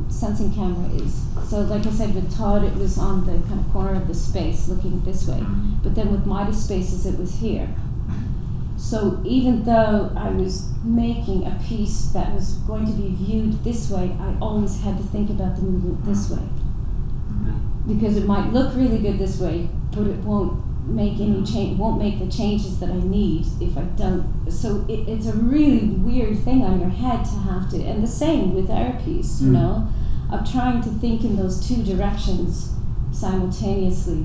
Speaker 5: sensing camera is. So, like I said, with Todd, it was on the kind of corner of the space, looking this way. But then with Midas Spaces, it was here. So So even though I was making a piece that was going to be viewed this way, I always had to think about the movement this way. Because it might look really good this way, but it won't make any change, won't make the changes that I need if I don't. So it's a really weird thing on your head to have to, and the same with our piece, you know, of trying to think in those two directions simultaneously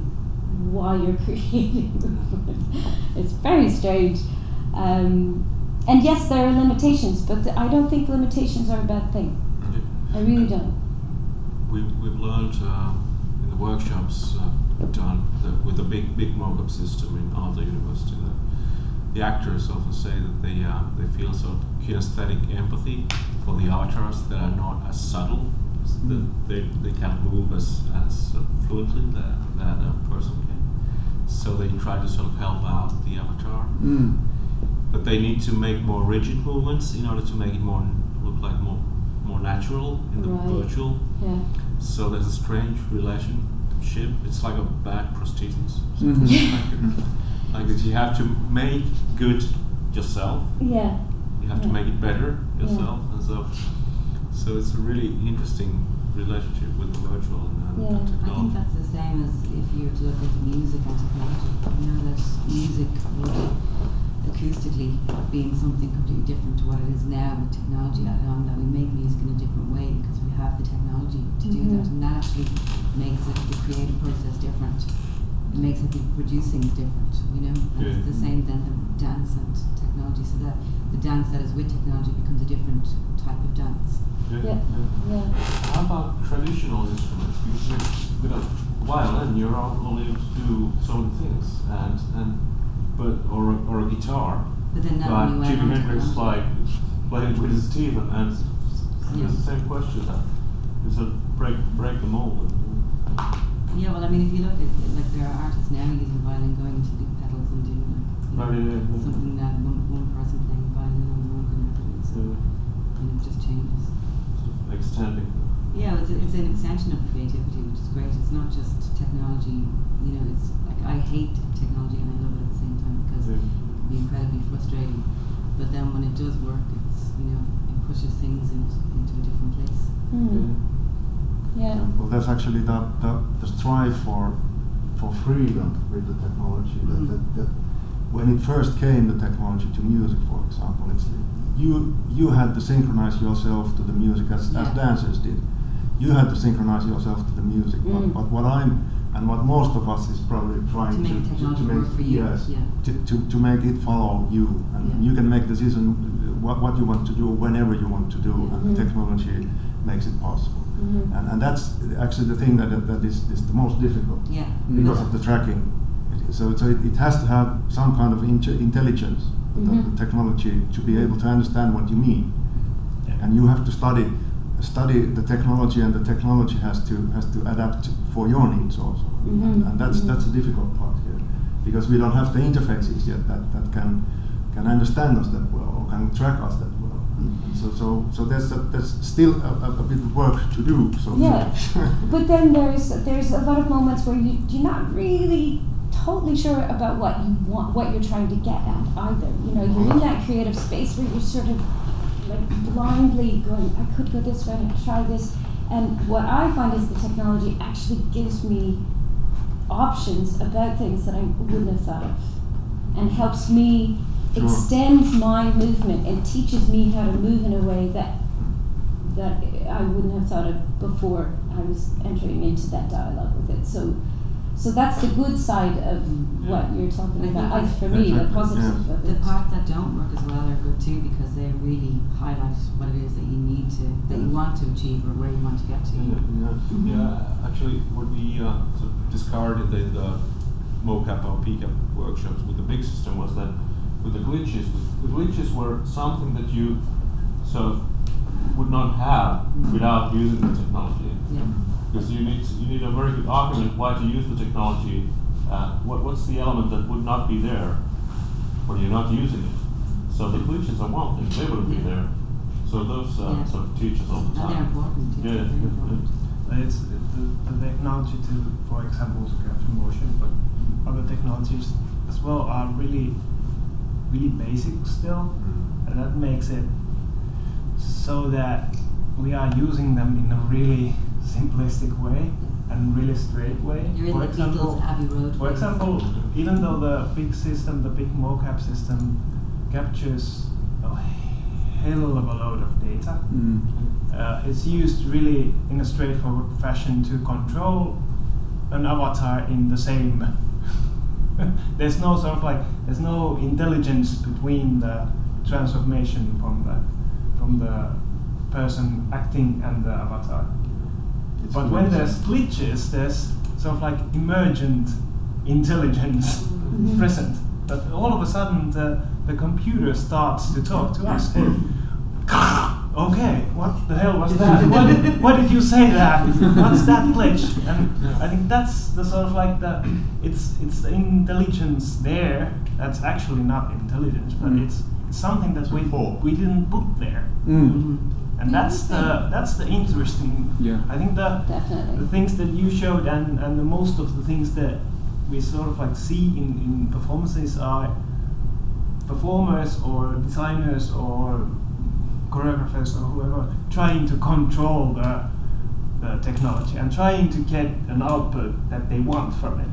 Speaker 5: while you're creating movement. It's very strange. And yes, there are limitations, but I don't think limitations are a bad thing. I really don't.
Speaker 6: We've learned in the workshops done with the big mock-up system in Aalto University that the actors often say that they feel sort of kinesthetic empathy for the avatars that are not as subtle, that they can't move as fluently that a person can. So they try to sort of help out the avatar. But they need to make more rigid movements in order to make it look like more natural in the virtual.
Speaker 5: Yeah.
Speaker 6: So there's a strange relationship. It's like a bad prosthesis. Like that you have to make good yourself.
Speaker 5: Yeah.
Speaker 6: You have to make it better yourself, and so it's a really interesting relationship with the virtual and technology.
Speaker 3: I think that's the same as if you were to look at music and technology. You know that music would acoustically being something completely different to what it is now with technology added on, that we make music in a different way because we have the technology to do that, and that actually makes the creative process different. It makes it producing different, you know. And it's the same then the dance and technology, so that the dance that is with technology becomes a different type of dance.
Speaker 6: How about traditional instruments? With a violin, you're only able to do so many things, or a guitar.
Speaker 3: But then now
Speaker 6: But Jimi Hendrix played with his teeth, and it's the same question. Is it break the mold?
Speaker 3: Yeah, well, I mean, if you look at it, like there are artists now using violin, going into loop pedals and doing something that one person playing violin on the organ and everything. So it just changes.
Speaker 6: Extending.
Speaker 3: Yeah, it's an extension of creativity, which is great. It's not just technology. You know, it's like I hate technology and I love it at the same time because it can be incredibly frustrating. But then when it does work, it's it pushes things into a different place.
Speaker 5: Yeah.
Speaker 1: Well, that's actually the strive for freedom with the technology. That when it first came, the technology to music, for example, it's you had to synchronize yourself to the music as dancers did. You had to synchronize yourself to the music. But what most of us is probably trying
Speaker 3: to make technology work for you.
Speaker 1: Yes, to make it follow you, and you can make decision what you want to do whenever you want to do, and the technology makes it possible. And that's actually the thing that is the most difficult because of the tracking. So it has to have some kind of intelligence, the technology, to be able to understand what you mean. And you have to study the technology, and the technology has to adapt for your needs also. And that's a difficult part here, because we don't have the interfaces yet that can understand us that well, or can track us that well. So there's still a bit of work to do. So
Speaker 5: but then there's a lot of moments where you're not really totally sure about what you want, what you're trying to get at either. You know, you're in that creative space where you're sort of like blindly going, I could go this way and try this. And what I find is the technology actually gives me options about things that I wouldn't have thought of, and helps me, extends my movement and teaches me how to move in a way that I wouldn't have thought of before I was entering into that dialogue with it. So that's the good side of what you're talking about. For me, the positive of it.
Speaker 3: The parts that don't work as well are good too, because they really highlight what it is that you need to, that you want to achieve, or where you want to get to.
Speaker 6: Actually, what we sort of discarded in the mocap or PCAP workshops with the big system was that with the glitches were something that you sort of would not have without using the technology. Because you need a very good argument why to use the technology. What's the element that would not be there when you're not using it? So the glitches are one thing; they wouldn't be there. So those sort of teach us all the time.
Speaker 3: And they're important.
Speaker 4: It's the technology to, for example, to capture motion, but other technologies as well are really really basic still, and that makes it so that we are using them in a really simplistic way and really straight way.
Speaker 3: You're in the Beatles Abbey Road.
Speaker 4: For example, even though the big system, the big mocap system, captures a hell of a load of data, it's used really in a straightforward fashion to control an avatar in the same. There's no sort of like, there's no intelligence between the transformation from the person acting and the avatar. But when there's glitches, there's sort of like emergent intelligence present. But all of a sudden, the computer starts to talk to us. Okay, what the hell was that? Why did you say that? What's that glitch? And I think that's the sort of like it's the intelligence there that's actually not intelligence, but it's something that we didn't put there. And that's the interesting.
Speaker 9: Yeah.
Speaker 4: I think the things that you showed and the most of the things that we sort of like see in performances are performers or designers or choreographers or whoever trying to control the technology and trying to get an output that they want from it,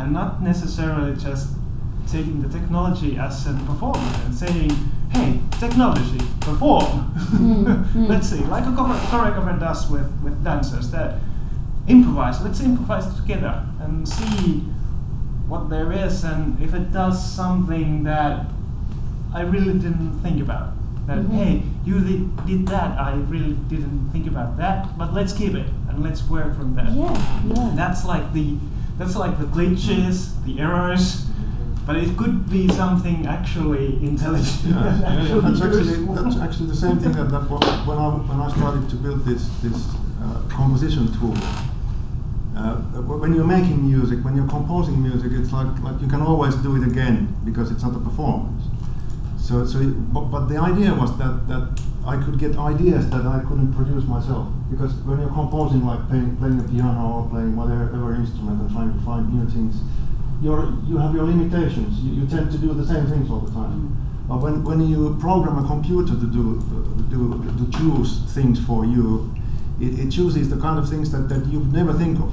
Speaker 4: and not necessarily just taking the technology as a performance and saying, hey, technology, perform. Let's see, like a choreographer does with dancers, that improvise, let's improvise together and see what there is, and if it does something that I really didn't think about. That, hey, you did that, I really didn't think about that, but let's keep it and let's work from that. That's like the glitches, the errors, but it could be something actually intelligent.
Speaker 1: That's actually the same thing that when I started to build this composition tool. When you're making music, when you're composing music, it's like you can always do it again because it's not a performance. But the idea was that I could get ideas that I couldn't produce myself, because when you're composing, like playing a piano or playing whatever instrument and trying to find new things, you have your limitations. You tend to do the same things all the time. But when you program a computer to choose things for you, it chooses the kind of things that you'd never think of.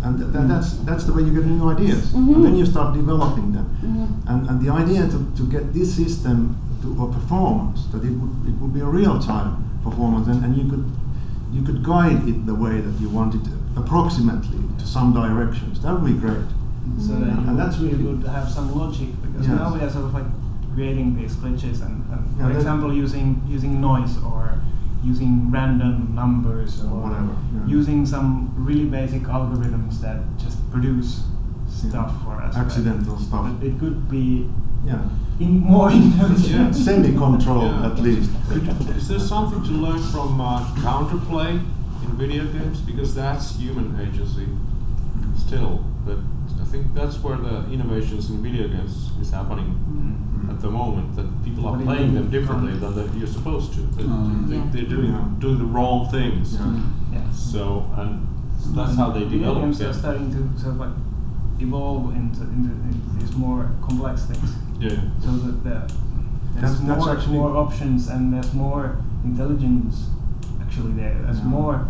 Speaker 1: And that's the way you get new ideas. And then you start developing them. And the idea to get this system to a performance, that it would be a real-time performance, and you could guide it the way that you want it, approximately to some directions. That would be great.
Speaker 4: So then that's really good to have some logic, because now we are sort of like creating these glitches and for example, using noise or using random numbers or whatever, using some really basic algorithms that just produce stuff for us.
Speaker 1: Accidental stuff.
Speaker 4: But it could be more intelligent.
Speaker 1: Semi-control at least.
Speaker 6: Is there something to learn from counterplay in video games? Because that's human agency still, but I think that's where the innovations in video games is happening at the moment, that people are playing them differently than that you're supposed to. They're doing the wrong things. So that's how they develop.
Speaker 4: Games are starting to sort of like evolve into these more complex things. So that there's more options and there's more intelligence actually there. There's more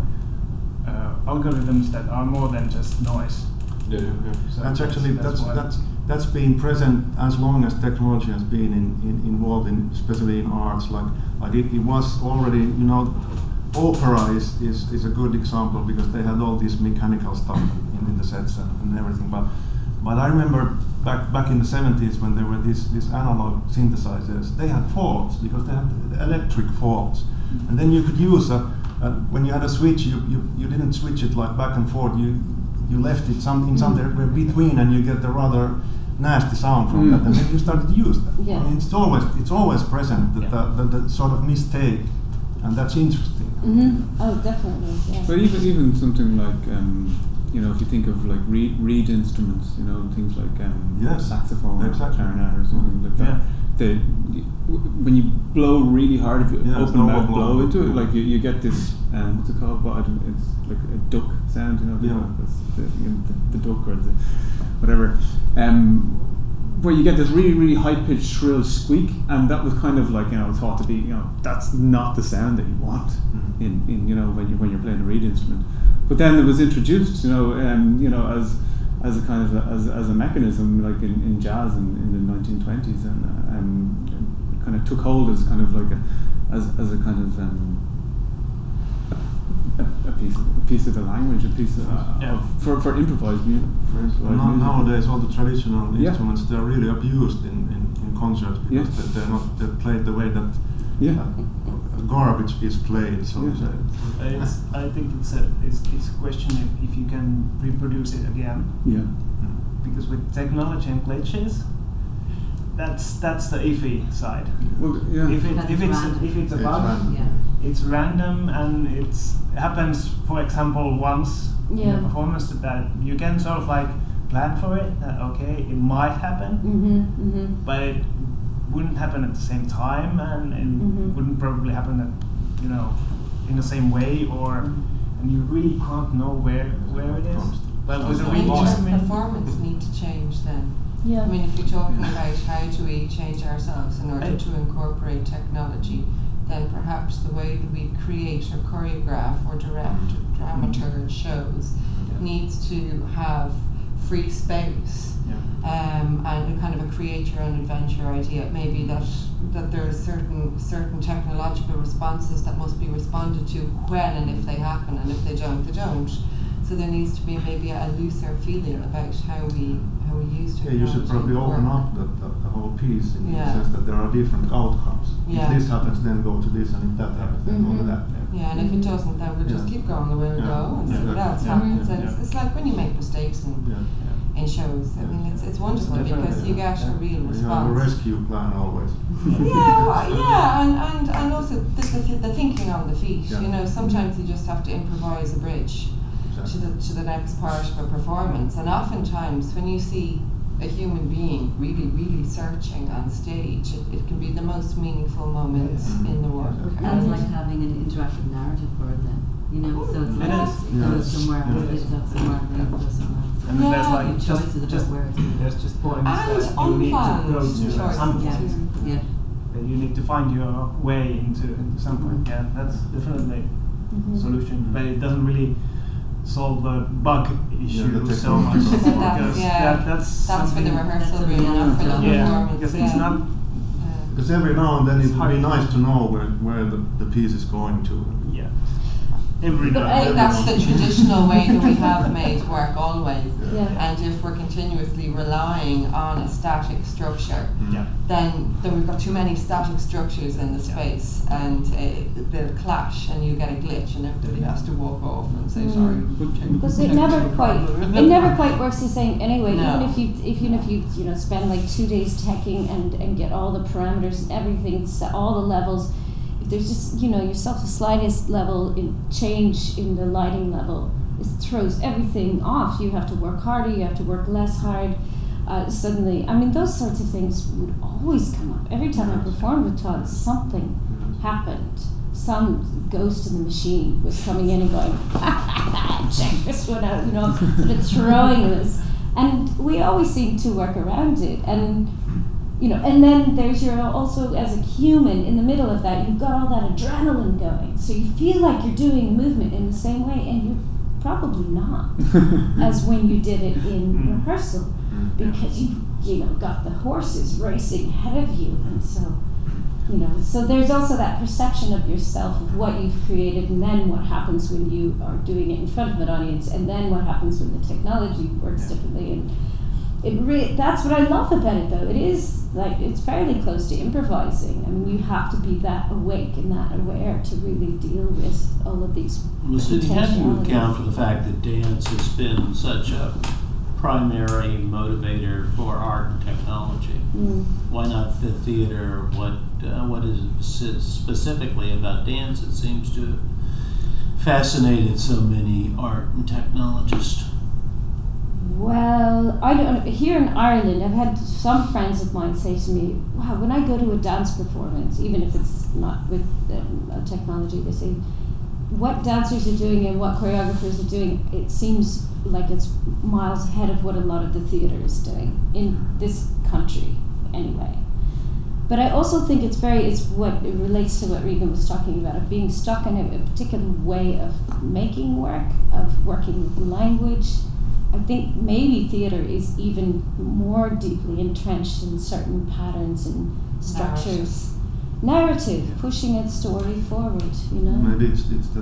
Speaker 4: algorithms that are more than just noise.
Speaker 1: So that's been present as long as technology has been involved in, especially in arts. Like it was already, opera is a good example, because they had all this mechanical stuff in the sets and everything. But I remember back in the 70s when there were these analog synthesizers, they had faults because they had electric faults, and then you could use when you had a switch, you didn't switch it like back and forth. You left it in somewhere between, and you get the rather nasty sound from that, and then you started to use that. I mean, it's always present, the sort of mistake, and that's interesting.
Speaker 5: Oh, definitely. Yeah.
Speaker 9: But even something like if you think of like reed instruments, things like saxophone or clarinet or something like that. When you blow really hard, if you open mouth blow into it, like you get this what's it called? It's like a duck sound, the duck or the whatever. where you get this really, really high-pitched shrill squeak, and that was kind of like, you know, thought to be, you know, that's not the sound that you want in you know, when you're playing a reed instrument. But then it was introduced, you know, as a kind of as a mechanism, like in jazz in the 1920s, and kind of took hold as kind of like as a kind of a piece of the language, a piece of for improvised music.
Speaker 1: Nowadays, all the traditional instruments, they're really abused in concerts because they're played the way that garbage is played. So to say.
Speaker 4: I think it's a question if you can reproduce it again.
Speaker 9: Yeah.
Speaker 4: Because with technology and glitches, that's the iffy side.
Speaker 9: Well, yeah.
Speaker 4: If it's a bug, it's random and it happens, for example, once in a performance that you can sort of like plan for it. Okay, it might happen, but it wouldn't happen at the same time, and it wouldn't probably happen at, you know, in the same way, and you really can't know where it is. But with a
Speaker 8: performance need to change then.
Speaker 5: Yeah.
Speaker 8: I mean, if you're talking about how do we change ourselves in order to incorporate technology, then perhaps the way that we create or choreograph or direct or dramaturge shows needs to have free space and kind of a create your own adventure idea. Maybe that there are certain technological responses that must be responded to when and if they happen, and if they don't, they don't. So there needs to be maybe a looser feeling about how we use technology.
Speaker 1: You should probably open up the whole piece in the sense that there are different outcomes. If this happens, then go to this, and if that happens, then go to that.
Speaker 8: Yeah, and if it doesn't, then we'll just keep going the way we go and see what else happens. It's like when you make mistakes in shows. I mean, it's wonderful because you get a real response.
Speaker 1: You have a rescue plan always.
Speaker 8: And also the thinking on the feet. You know, sometimes you just have to improvise a bridge to the next part of a performance, and oftentimes when you see a human being really, really searching on stage, it can be the most meaningful moments in the work.
Speaker 3: And it's like having an interactive narrative for it then, you know, so it's like it goes somewhere, it lives up somewhere, it goes somewhere.
Speaker 4: And then there's like
Speaker 3: choices about where it's going.
Speaker 4: There's just points that you need to go to some point. And you need to find your way into some point. Yeah, that's definitely a solution, but it doesn't really solve the bug issue so much because that's
Speaker 8: for the rehearsal room, not for the performance.
Speaker 4: Because it's not.
Speaker 1: Because every now and then it would be nice to know where the piece is going to.
Speaker 4: Yeah.
Speaker 8: That's the traditional way that we have made work always. And if we're continuously relying on a static structure, then we've got too many static structures in the space, and they'll clash, and you get a glitch, and everybody has to walk off and say sorry.
Speaker 5: Because it never quite works the same anyway. No. Even if you spend like 2 days teching and get all the parameters and everything, all the levels. There's just, yourself the slightest level in change in the lighting level, it throws everything off. You have to work harder, you have to work less hard. Suddenly, I mean, those sorts of things would always come up. Every time I performed with Todd, something happened. Some ghost in the machine was coming in and going, check this one out, sort of throwing this. And we always seem to work around it. And then there's also as a human in the middle of that, you've got all that adrenaline going. So you feel like you're doing a movement in the same way, and you're probably not as when you did it in rehearsal, because you got the horses racing ahead of you, and so so there's also that perception of yourself of what you've created, and then what happens when you are doing it in front of an audience, and then what happens when the technology works differently. And that's what I love about it, though. It is it's fairly close to improvising. I mean, you have to be that awake and that aware to really deal with all of these.
Speaker 2: So you have to account for the fact that dance has been such a primary motivator for art and technology. Why not the theater? What is it specifically about dance that seems to have fascinated so many art and technologists?
Speaker 5: Well, I don't. Here in Ireland, I've had some friends of mine say to me, "Wow, when I go to a dance performance, even if it's not with technology, they say what dancers are doing and what choreographers are doing, it seems like it's miles ahead of what a lot of the theatre is doing in this country, anyway. But I also think it relates to what Regan was talking about, of being stuck in a particular way of making work, of working with language. I think maybe theatre is even more deeply entrenched in certain patterns and structures. Narrative, pushing its story forward, you know.
Speaker 1: Maybe it's the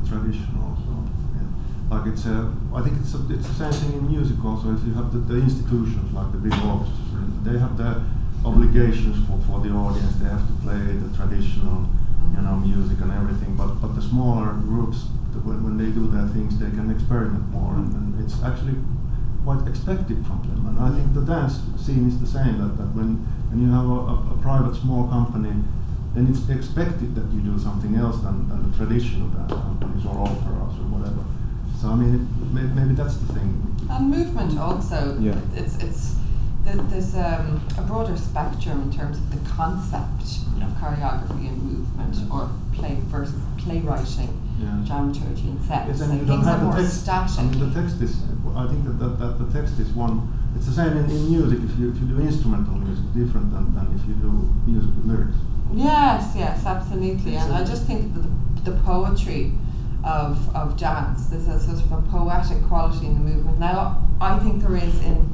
Speaker 1: tradition also. Yeah. Like I think it's the same thing in music also. If you have the institutions like the big orchestras, they have the obligations for the audience. They have to play the traditional, music and everything. But the smaller groups, when they do their things, they can experiment more, and it's actually quite expected from them. And I think the dance scene is the same. That when you have a private small company, then it's expected that you do something else than the traditional dance companies or operas or whatever. So I mean, maybe that's the thing.
Speaker 8: And movement also.
Speaker 1: Yeah.
Speaker 8: There's a broader spectrum in terms of the concept of choreography and movement, or play versus playwriting, dramaturgy and sets.
Speaker 1: Yes,
Speaker 8: and
Speaker 1: you don't
Speaker 8: things
Speaker 1: have
Speaker 8: are more
Speaker 1: the text.
Speaker 8: static.
Speaker 1: I mean, the text is. I think that the text is one. It's the same in music. If you do instrumental music, different than if you do music with lyrics.
Speaker 8: Yes, absolutely. And I just think that the poetry of dance, there's a sort of a poetic quality in the movement. Now, I think there is in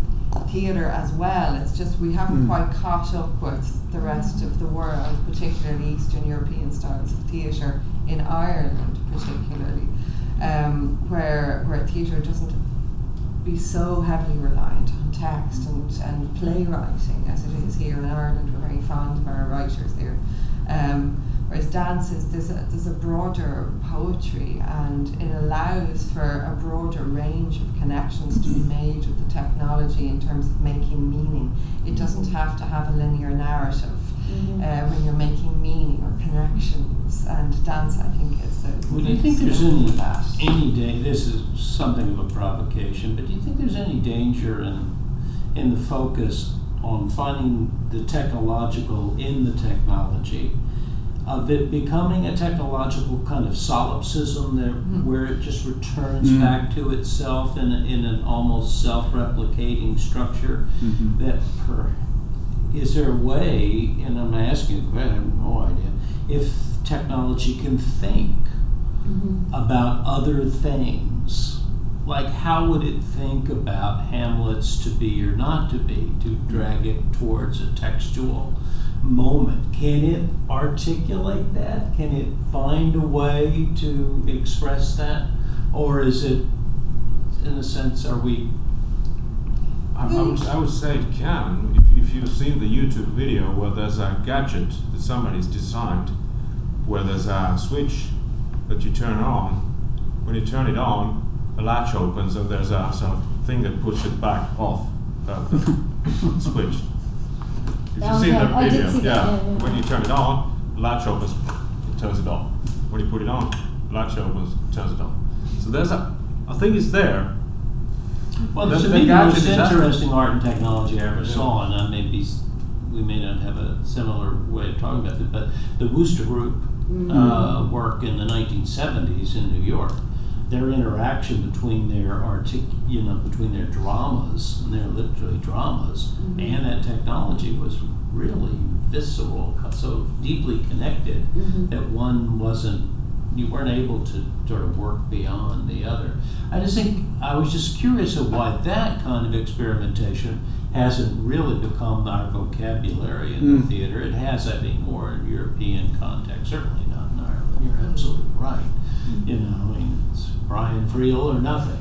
Speaker 8: theatre as well. It's just we haven't quite caught up with the rest of the world, particularly Eastern European styles of theatre, in Ireland particularly, where theatre doesn't be so heavily reliant on text and playwriting as it is here in Ireland. We're very fond of our writers there. Whereas dance there's a broader poetry, and it allows for a broader range of connections to be made with the technology in terms of making meaning. It doesn't have to have a linear narrative when you're making meaning or connections, and dance, I think, is
Speaker 2: Well, do you think there's any day, this is something of a provocation, but do you think there's any danger in the focus on finding the technological in the technology, of it becoming a technological kind of solipsism there, where it just returns back to itself in an almost self-replicating structure? That is there a way, and I'm asking a question, I have no idea, if technology can think about other things? Like, how would it think about Hamlet's to be or not to be, to drag it towards a textual moment? Can it articulate that? Can it find a way to express that? Or is it, in a sense, are we...
Speaker 6: I would say it can. If you've seen the YouTube video where there's a gadget that somebody's designed, where there's a switch that you turn on. When you turn it on, a latch opens and there's a sort of thing that puts it back off the switch. If you've seen the video, when you turn it on, the latch opens, it turns it off. When you put it on, the latch opens, it turns it off. So there's I think it's there.
Speaker 2: Well, to me, the most interesting art and technology I ever saw, and maybe we may not have a similar way of talking about it, but the Wooster Group work in the 1970s in New York, their interaction between their between their dramas, and they're literally dramas, and that technology was really visceral, so deeply connected that you weren't able to sort of work beyond the other. I was just curious of why that kind of experimentation hasn't really become our vocabulary in the theater. It has, I think, more in European context, certainly not in Ireland. You're absolutely right. I mean, it's Brian Friel or nothing,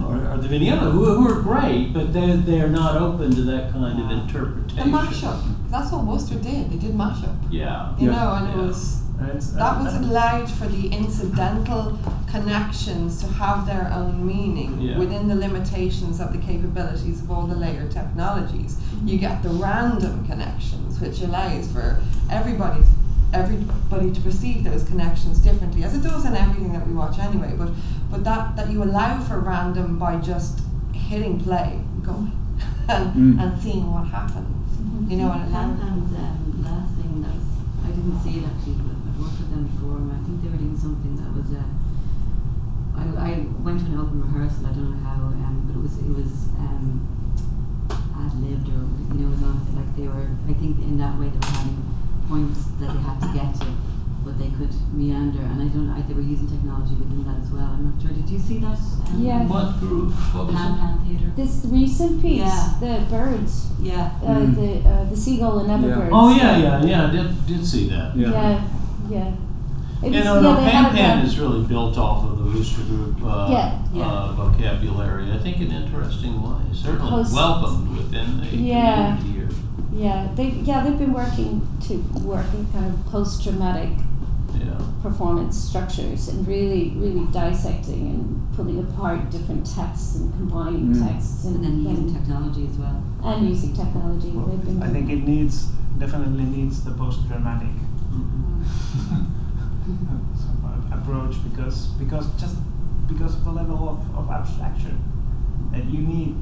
Speaker 2: or the Vimma, who are great, but they're not open to that kind of interpretation.
Speaker 8: The mashup, that's what Worcester did. They did mashup.
Speaker 2: Yeah.
Speaker 8: And it was that was allowed for the incidental connections to have their own meaning within the limitations of the capabilities of all the layered technologies. You get the random connections, which allows for everybody to perceive those connections differently, as it does in everything that we watch anyway, but that you allow for random by just hitting play, going and seeing what happens.
Speaker 3: And last thing, I didn't see it actually, but I've worked with them before, and I think they were doing something that was. I went to an open rehearsal. I don't know how, but it was ad-libbed, or it was on like they were. I think in that way they were having points that they had to get to, but they could meander, and they were using technology within that as well. I'm not sure. Did you see that?
Speaker 5: Yeah.
Speaker 2: What group? What was
Speaker 3: Pan Theatre.
Speaker 5: This recent piece,
Speaker 3: Yeah.
Speaker 5: the birds,
Speaker 3: Yeah.
Speaker 5: the seagull and everbirds.
Speaker 2: Oh yeah. Did see that.
Speaker 5: Yeah. It was-
Speaker 2: No,
Speaker 5: they had
Speaker 2: Pan
Speaker 5: a-
Speaker 2: is really built off of the Rooster Group vocabulary. I think in interesting ways. Certainly welcomed within the community here.
Speaker 5: They've been working in kind of post-traumatic performance structures and really dissecting and pulling apart different texts and combining texts
Speaker 3: And then using technology as well.
Speaker 5: And using technology.
Speaker 4: Well,
Speaker 5: They've been
Speaker 4: I think it definitely needs the post-dramatic approach because of the level of abstraction, and you need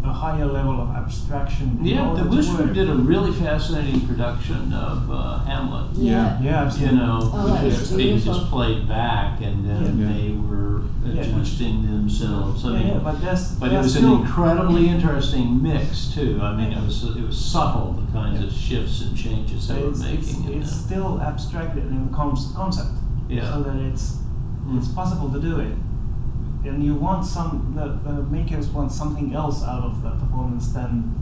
Speaker 4: a higher level of abstraction.
Speaker 2: Yeah, the Whisper did a really fascinating production of Hamlet.
Speaker 4: Yeah, absolutely.
Speaker 5: that was
Speaker 2: Being
Speaker 5: beautiful.
Speaker 2: just played back, and then they were adjusting themselves.
Speaker 4: But
Speaker 2: it was an incredibly interesting mix too. I mean, it was subtle, the kinds of shifts and changes they were making.
Speaker 4: It's still abstracted in concept, so that it's possible to do it. And you want the makers want something else out of the performance than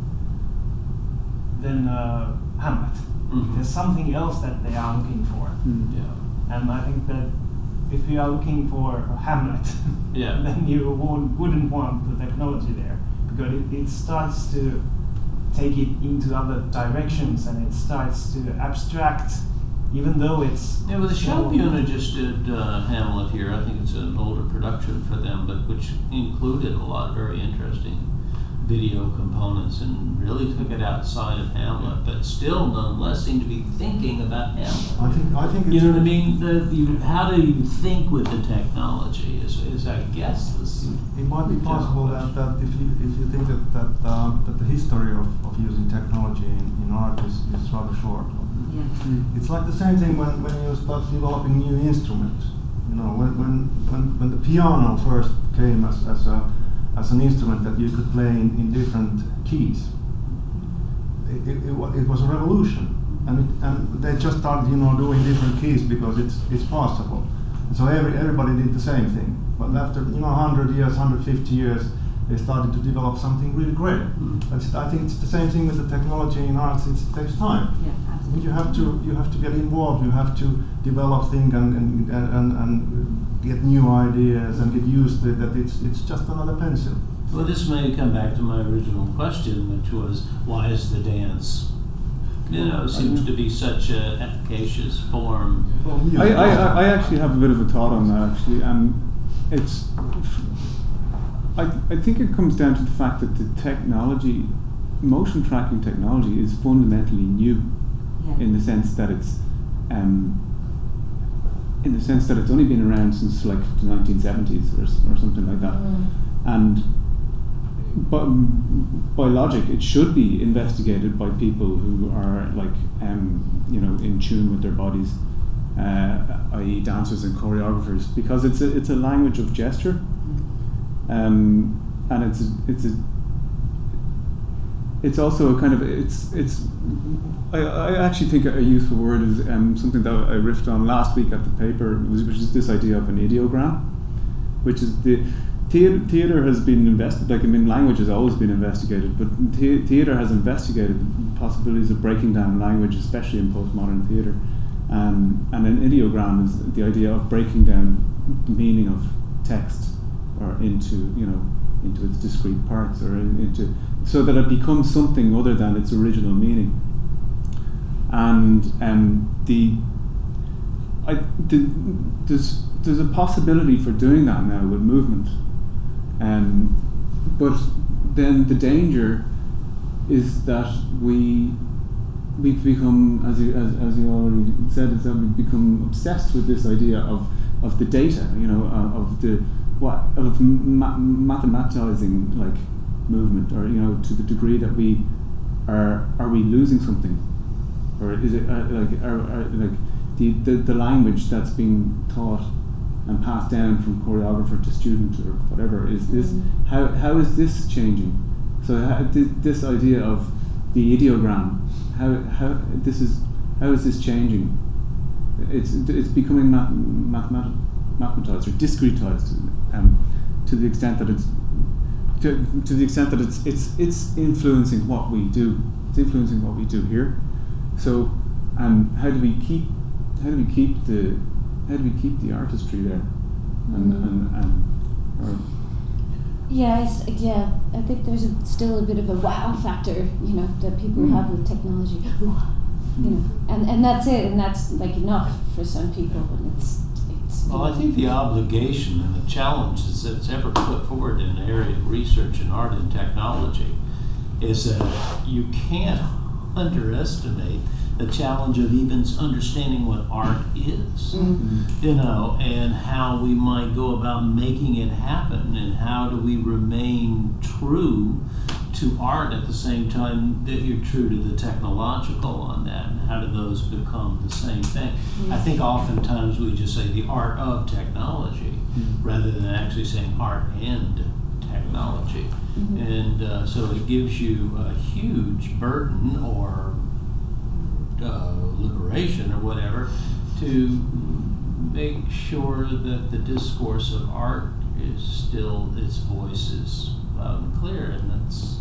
Speaker 4: Hamlet. There's something else that they are looking for. And I think that if you are looking for Hamlet, then you wouldn't want the technology there, because it starts to take it into other directions, and it starts to abstract, even though it's...
Speaker 2: Yeah, well, the Schaubühne just did Hamlet here. I think it's an older production for them, but which included a lot of very interesting video components and really took it outside of Hamlet, but still nonetheless seemed to be thinking about Hamlet.
Speaker 1: I think it's,
Speaker 2: you know what I mean? How do you think with the technology is I guess this.
Speaker 1: It might be possible that if you think that the history of using technology in art is rather short. It's like the same thing when you start developing new instruments. When the piano first came as an instrument that you could play in different keys, it was a revolution, and they just started doing different keys because it's possible. And so everybody did the same thing. But after 100 years, 150 years, they started to develop something really great. I think it's the same thing with the technology in arts. It takes time.
Speaker 3: Yeah, absolutely.
Speaker 1: You have to get involved. You have to develop things and get new ideas and get used to it. That it's just another pencil.
Speaker 2: Well, this may come back to my original question, which was, why is the dance? Seems to be such an efficacious form.
Speaker 9: I actually have a bit of a thought on that actually, and it's. I think it comes down to the fact that the technology, motion tracking technology, is fundamentally new, in the sense that it's only been around since like the 1970s or something like that, and but by logic it should be investigated by people who are like in tune with their bodies, i.e. dancers and choreographers, because it's a language of gesture. And it's also a kind of I actually think a useful word is something that I riffed on last week at the paper, which is this idea of an ideogram, which is the theatre has been language has always been investigated, but theatre has investigated the possibilities of breaking down language, especially in postmodern theatre, and an ideogram is the idea of breaking down the meaning of text or into its discrete parts, or into so that it becomes something other than its original meaning. And there's a possibility for doing that now with movement, but then the danger is that we've become, as you already said, is that we've become obsessed with this idea of the data, of mathematizing like movement, or to the degree that we are we losing something or is it like the language that's being taught and passed down from choreographer to student or whatever? Is this how is this changing? So this idea of the ideogram, how is this changing? It's becoming mathematized or discretized to the extent that it's influencing what we do. It's influencing what we do here. So, how do we keep the artistry there?
Speaker 5: I think there's still a bit of a wow factor, that people have with technology. And that's it, and that's like enough for some people, and it's.
Speaker 2: Well, I think the obligation and the challenge that's ever put forward in the area of research in art and technology is that you can't underestimate the challenge of even understanding what art is, and how we might go about making it happen, and how do we remain true to art at the same time that you're true to the technological on that, and how do those become the same thing? I think oftentimes we just say the art of technology rather than actually saying art and technology. And so it gives you a huge burden or liberation or whatever to make sure that the discourse of art is still, its voice is loud and clear, and that's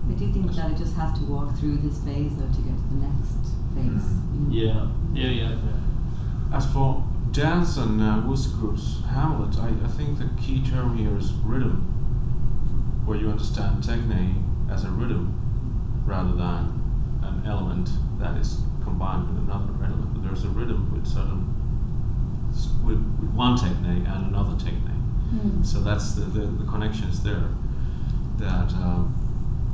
Speaker 3: I do think that it just has to walk through this phase though to get to the next phase.
Speaker 6: As for dance and Wusterkur's Hamlet, I think the key term here is rhythm, where you understand techne as a rhythm rather than an element that is combined with another element. But there's a rhythm with with one techne and another techne. So that's the connection is there, that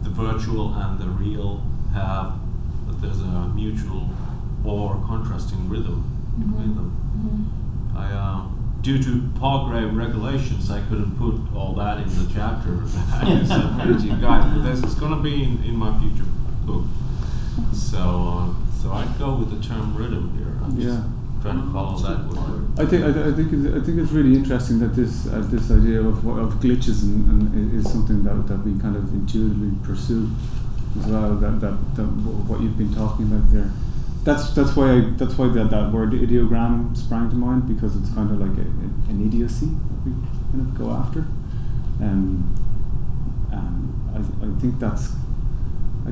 Speaker 6: the virtual and the real have, that there's a mutual or contrasting rhythm between them. Due to Palgrave regulations, I couldn't put all that in the chapter that I submitted to you guys, but it's going to be in my future book. So I'd go with the term rhythm here. I'm just trying to follow that word.
Speaker 9: I think it's really interesting that this idea of glitches and is something that we kind of intuitively pursue as well. That what you've been talking about there. That's why that word ideogram sprang to mind, because it's kind of like an idiocy that we kind of go after.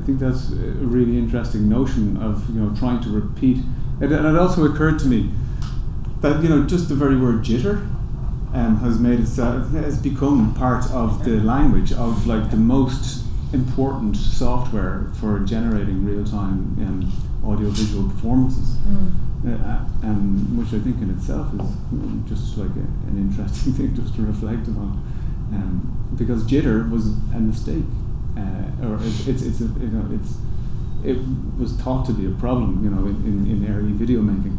Speaker 9: I think that's a really interesting notion of trying to repeat. And it also occurred to me that just the very word jitter has become part of the language of like the most important software for generating real-time audiovisual performances, which I think in itself is just like an interesting thing just to reflect upon, because jitter was a mistake, or it was thought to be a problem, in early video making,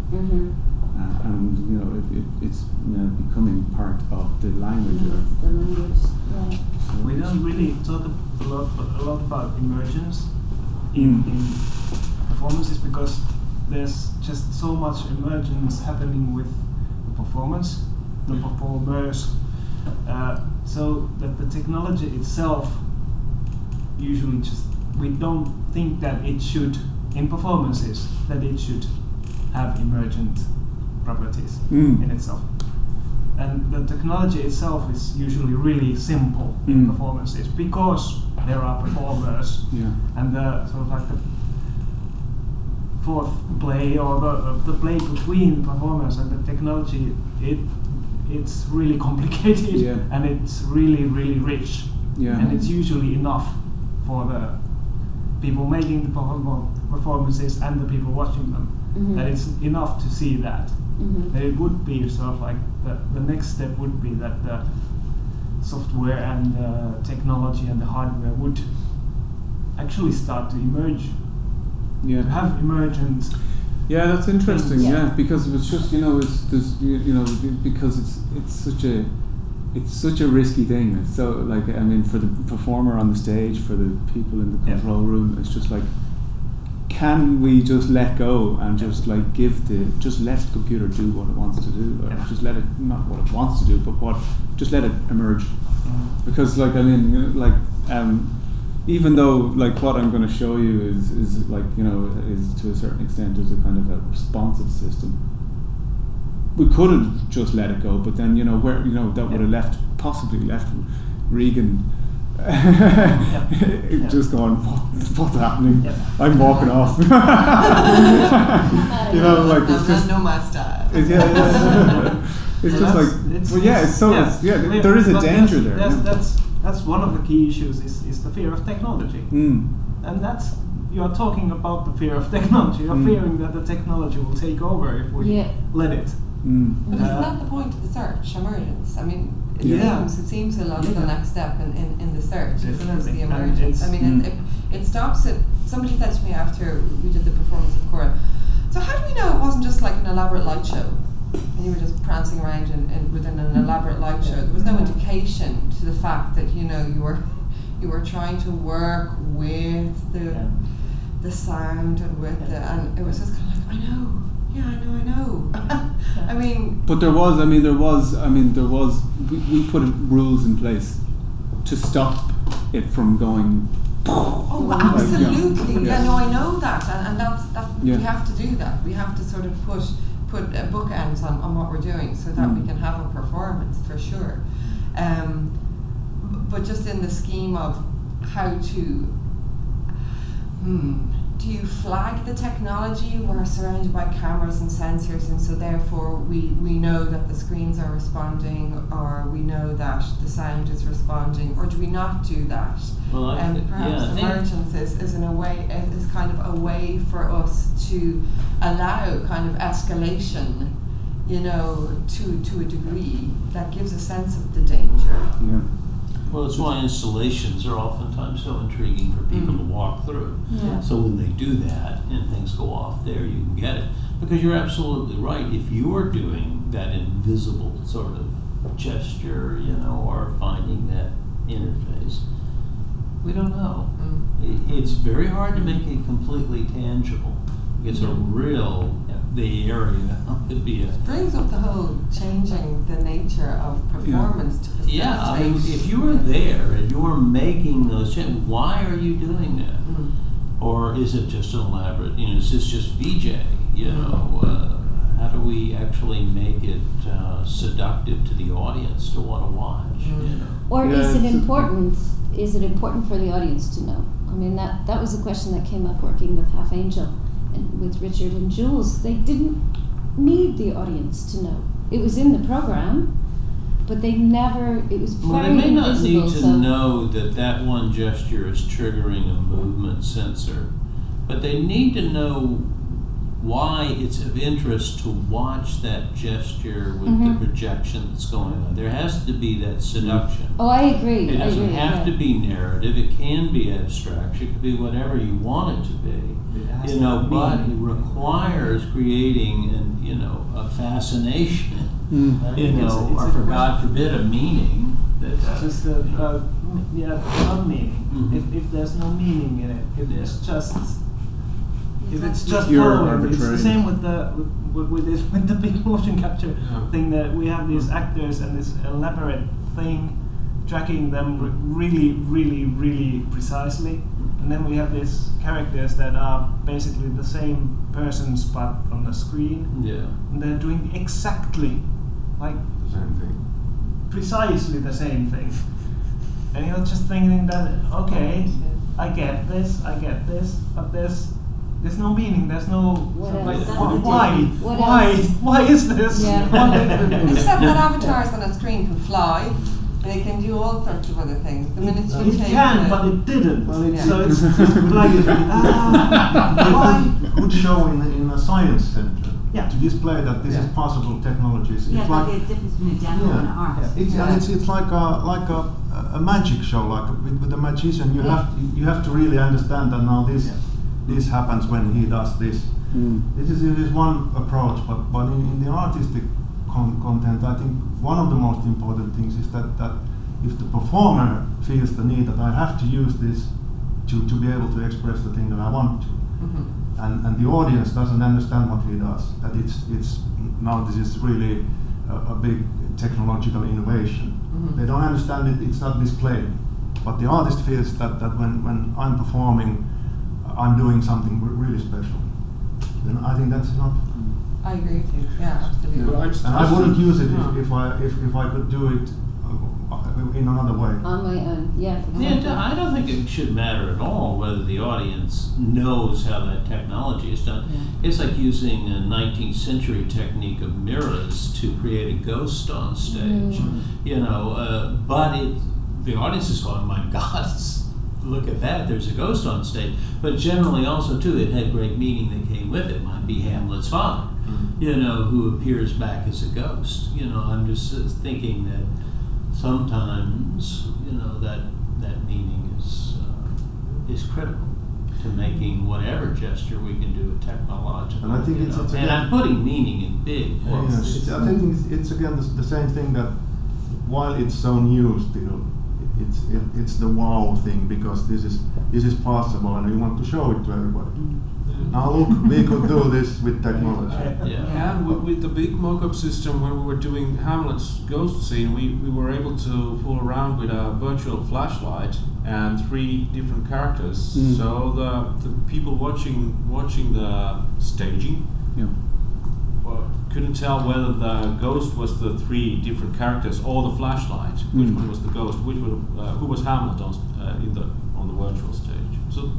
Speaker 9: and it's now becoming part of the language.
Speaker 5: The language, yeah.
Speaker 9: So
Speaker 4: we don't really talk a lot about emergence in performances, because there's just so much emergence happening with the performance, the performers, so that the technology itself usually we don't think that it should, in performances, that it should have emergent properties in itself. And the technology itself is usually really simple in performances, because there are performers, and the sort of like the fourth play or the play between the performers and the technology, it's really complicated, and it's really, really rich, and it's usually enough for the people making the performances and the people watching them, that it's enough to see that. That it would be sort of like the next step would be that the software and the technology and the hardware would actually start to emerge, to have emergent.
Speaker 9: Yeah, that's interesting. Yeah, because it was just because it's such a risky thing. It's so like, I mean, for the performer on the stage, for the people in the control room, it's just like, can we just let go and just like just let the computer do what it wants to do, or just let it, not what it wants to do, but just let it emerge. Because like, I mean, you know, like, even though like what I'm going to show you is like, you know, is to a certain extent is a kind of a responsive system. We could have just let it go, but then, you know, where, you know, that would have possibly left Regan just going, what's happening? I'm walking off. You know, like it's just
Speaker 8: no my style.
Speaker 9: It's just like, there is a danger there.
Speaker 4: That's one of the key issues is the fear of technology, and that's, you are talking about the fear of technology. You're fearing that the technology will take over if we let it.
Speaker 8: But isn't that the point of the search, emergence? I mean, it seems a logical next step in the search, is the emergence. I mean, it stops it. Somebody said to me after we did the performance of Cora, so how do we know it wasn't just like an elaborate light show? And you were just prancing around within an elaborate light show. There was no indication to the fact that, you know, you were trying to work with the sound and with and it was just kind of like, I know. I mean,
Speaker 9: but there was we put rules in place to stop it from going.
Speaker 8: Oh, absolutely! No, I know that, and that's we have to do that. We have to sort of put bookends on what we're doing so that we can have a performance for sure. But just in the scheme of how to. Do you flag the technology? We're surrounded by cameras and sensors, and so therefore we know that the screens are responding, or we know that the sound is responding, or do we not do that?
Speaker 2: Well,
Speaker 8: perhaps emergence is in a way is kind of a way for us to allow kind of escalation, you know, to a degree that gives a sense of the danger.
Speaker 9: Yeah.
Speaker 2: Well, it's why installations are oftentimes so intriguing for people to walk through.
Speaker 8: Yeah.
Speaker 2: So when they do that and things go off there, you can get it. Because you're absolutely right. If you are doing that invisible sort of gesture, you know, or finding that interface, we don't know. It's very hard to make it completely tangible. It's a real, the area could be a...
Speaker 8: brings up the whole changing the nature of performance to facilitate.
Speaker 2: Yeah, I mean, if you were there and you were making those changes, why are you doing that? Or is it just an elaborate, you know, is this just VJ? You know, how do we actually make it seductive to the audience to want to watch? You know?
Speaker 5: Or is it important? Is it important for the audience to know? I mean, that was a question that came up working with Half Angel and with Richard and Jules. They didn't need the audience to know. It was in the program, but they never. It was very
Speaker 2: they may not
Speaker 5: invisible,
Speaker 2: need to know that one gesture is triggering a movement sensor, but they need to know why it's of interest to watch that gesture with the projection that's going on. There has to be that seduction.
Speaker 5: Oh, I agree.
Speaker 2: It doesn't have to be narrative. It can be abstract. It could be whatever you want it to be. You know, but it requires creating a fascination. You know, or for God forbid, a meaning.
Speaker 4: It's just about meaning. If there's no meaning in it, if it's just following, it's the same with the big motion capture thing, that we have these actors and this elaborate thing tracking them really, really, really precisely, and then we have these characters that are basically the same persons but on the screen.
Speaker 2: Yeah,
Speaker 4: and they're doing exactly like
Speaker 1: the same thing,
Speaker 4: precisely the same thing, and you're just thinking that okay, I get this, but there's no meaning. There's no why is this?
Speaker 8: Yeah. Except that avatars on a screen can fly. They can do all sorts of other things. The minute you
Speaker 4: it
Speaker 8: take
Speaker 4: can, but it didn't. So it's like
Speaker 1: why would show in a science center
Speaker 4: to
Speaker 1: display that this is possible technologies?
Speaker 3: Yeah,
Speaker 1: it's
Speaker 3: like the difference between a demo and art.
Speaker 1: It's like a magic show, like with a magician. You have to really understand that now this happens when he does this. This is one approach, but in the artistic content, I think one of the most important things is that if the performer feels the need that I have to use this to be able to express the thing that I want to, and the audience doesn't understand what he does. That it's now this is really a big technological innovation. They don't understand it. It's not displayed, but the artist feels that when I'm performing, I'm doing something really special. Then I think that's enough.
Speaker 8: I agree with you. Yeah, absolutely.
Speaker 1: Yeah. And I wouldn't use it if I could do it in another way.
Speaker 3: On my own, yeah.
Speaker 2: Yeah, I don't think it should matter at all whether the audience knows how that technology is done.
Speaker 3: Yeah.
Speaker 2: It's like using a 19th century technique of mirrors to create a ghost on stage. You know, but the audience is going, my God, look at that, there's a ghost on stage. But generally also too, it had great meaning that came with it. Might be Hamlet's father, you know, who appears back as a ghost. You know, I'm just thinking that sometimes, you know, that meaning is critical to making whatever gesture we can do with technological.
Speaker 1: And I think it's
Speaker 2: and I'm putting meaning in big quotes.
Speaker 1: Yes, I think it's again the same thing that while it's so new still, it's the wow thing, because this is possible and we want to show it to everybody. Now look, we could do this with technology.
Speaker 6: And with the big mock-up system, when we were doing Hamlet's ghost scene, we were able to fool around with a virtual flashlight and 3 different characters. So the people watching the staging couldn't tell whether the ghost was the 3 different characters or the flashlight. Which one was the ghost? Who was Hamlet on the virtual stage? So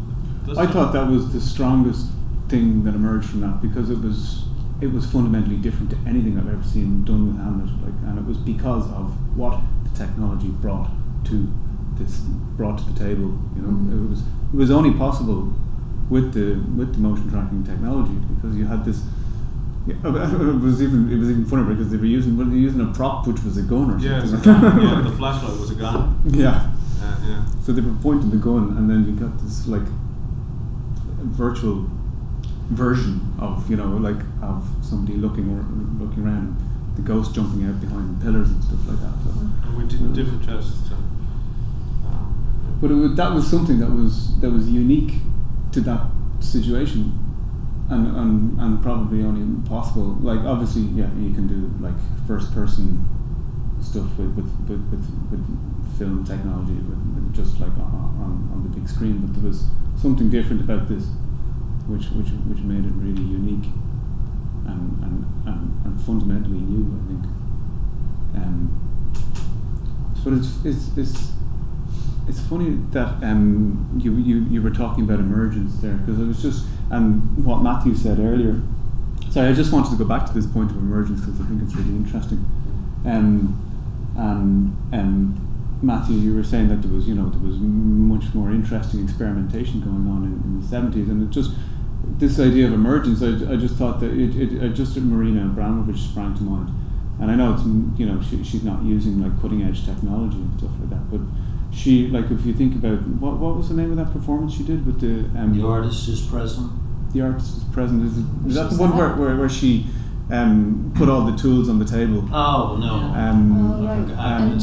Speaker 9: I thought that was the strongest thing that emerged from that, because it was fundamentally different to anything I've ever seen done with Hamlet, and it was because of what the technology brought to the table. You know, it was only possible with the motion tracking technology, because you had this. It was even funnier because they were using a prop which was a gun or something.
Speaker 6: Yeah, the flashlight was a gun.
Speaker 9: Yeah.
Speaker 6: Yeah.
Speaker 9: So they were pointing the gun, and then you got this like virtual version of, you know, like of somebody looking around, the ghost jumping out behind the pillars and stuff like that. So,
Speaker 6: and we did different tests.
Speaker 9: But that was something that was unique to that situation, and probably only possible. Like obviously, yeah, you can do like first person stuff with film technology, with just like on the big screen. But there was something different about this, which made it really unique and fundamentally new, I think. But it's funny that you were talking about emergence there, because it was just, and what Matthew said earlier. Sorry, I just wanted to go back to this point of emergence because I think it's really interesting. Matthew, you were saying that there was much more interesting experimentation going on in the 70s, and it just, this idea of emergence, I just thought that it just Marina Abramovich sprang to mind. And I know it's, she's not using like cutting edge technology and stuff like that, but she, like, if you think about what was the name of that performance she did with the
Speaker 2: artist is present.
Speaker 9: The artist is present. Is that the one where she put all the tools on the table?
Speaker 2: Oh no.
Speaker 5: And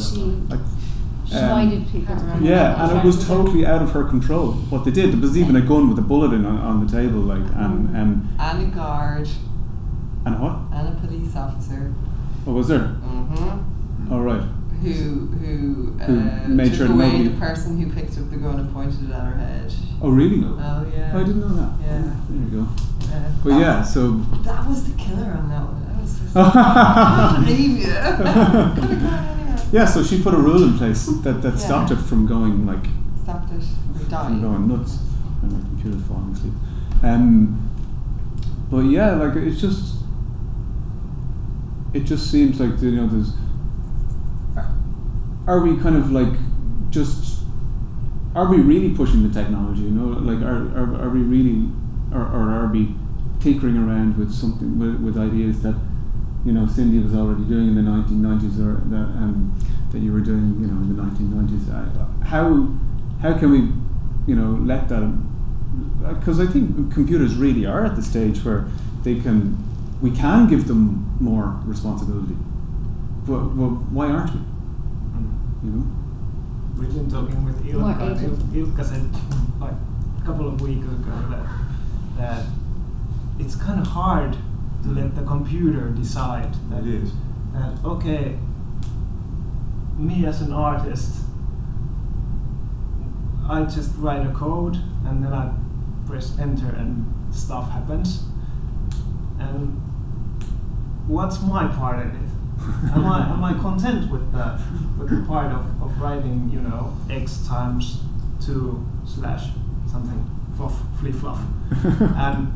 Speaker 5: she guided people around.
Speaker 9: Yeah, and it was totally out of her control what they did. There was even a gun with a bullet in on the table, like, and
Speaker 8: a guard.
Speaker 9: And a what?
Speaker 8: And a police officer.
Speaker 9: Oh, was there?
Speaker 8: Mm-hmm.
Speaker 9: Oh, right.
Speaker 8: Who
Speaker 9: made
Speaker 8: took
Speaker 9: sure
Speaker 8: away
Speaker 9: nobody...
Speaker 8: the person who picked up the gun and pointed it at her head.
Speaker 9: Oh, really?
Speaker 8: Oh, yeah.
Speaker 9: Oh, I didn't know that.
Speaker 8: Yeah.
Speaker 9: There you go.
Speaker 8: Yeah.
Speaker 9: But yeah, so...
Speaker 8: That was the killer on that one. That was just... I can't believe you.
Speaker 9: Yeah, so she put a rule in place that stopped it from going, like...
Speaker 8: Stopped it from dying.
Speaker 9: From going nuts. And my computer's falling asleep. But yeah, like, it's just... It just seems like, there's... Are we kind of like just... Are we really pushing the technology, Like, are we really... Or are we tinkering around with something, with ideas that, Cindy was already doing in the 1990s, or that you were doing, in the 1990s? How can we, let that... Because I think computers really are at the stage where we can give them more responsibility. But why aren't we?
Speaker 4: We've been talking with Ilkka. Ilkka said like a couple of weeks ago that it's kind of hard to let the computer decide that,
Speaker 1: It is.
Speaker 4: that okay, me as an artist, I just write a code and then I press enter and stuff happens. And what's my part in it? Am I content with the part of writing, you know, x times 2 / something fluff, flip fluff, and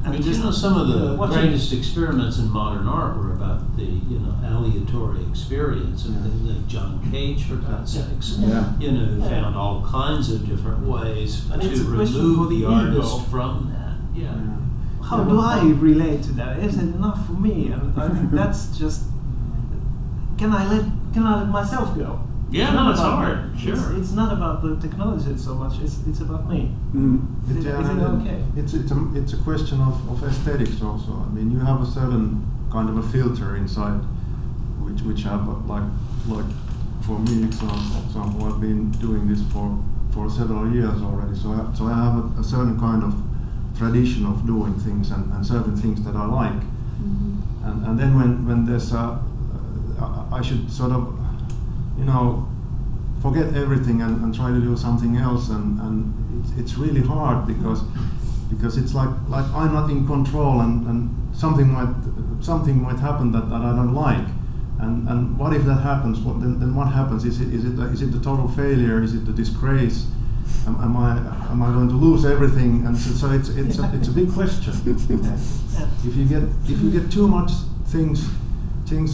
Speaker 2: But you know, some of the greatest experiments in modern art were about the, you know, aleatory experience, and like John Cage, for God's sakes, you know, found all kinds of different ways
Speaker 4: And
Speaker 2: to
Speaker 4: it's a question for
Speaker 2: remove
Speaker 4: the
Speaker 2: the artist
Speaker 4: ego.
Speaker 2: from that. Yeah.
Speaker 4: how do I relate to that? Is it enough for me? And I think that's just, can I let myself go?
Speaker 2: Yeah, no, it's hard. Sure.
Speaker 4: It's not about the technology so much. It's about me. Is it okay?
Speaker 1: It's a question of aesthetics also. I mean, you have a certain kind of a filter inside, which have like for me, example, I've been doing this for several years already. So I have a certain kind of tradition of doing things and certain things that I like. And then when there's I should sort of, you know, forget everything and try to do something else, and it's really hard because it's like I'm not in control, and something might happen that I don't like, and what if that happens? Then what happens? Is it the total failure? Is it the disgrace? Am I going to lose everything? And so it's a big question. If you get too much things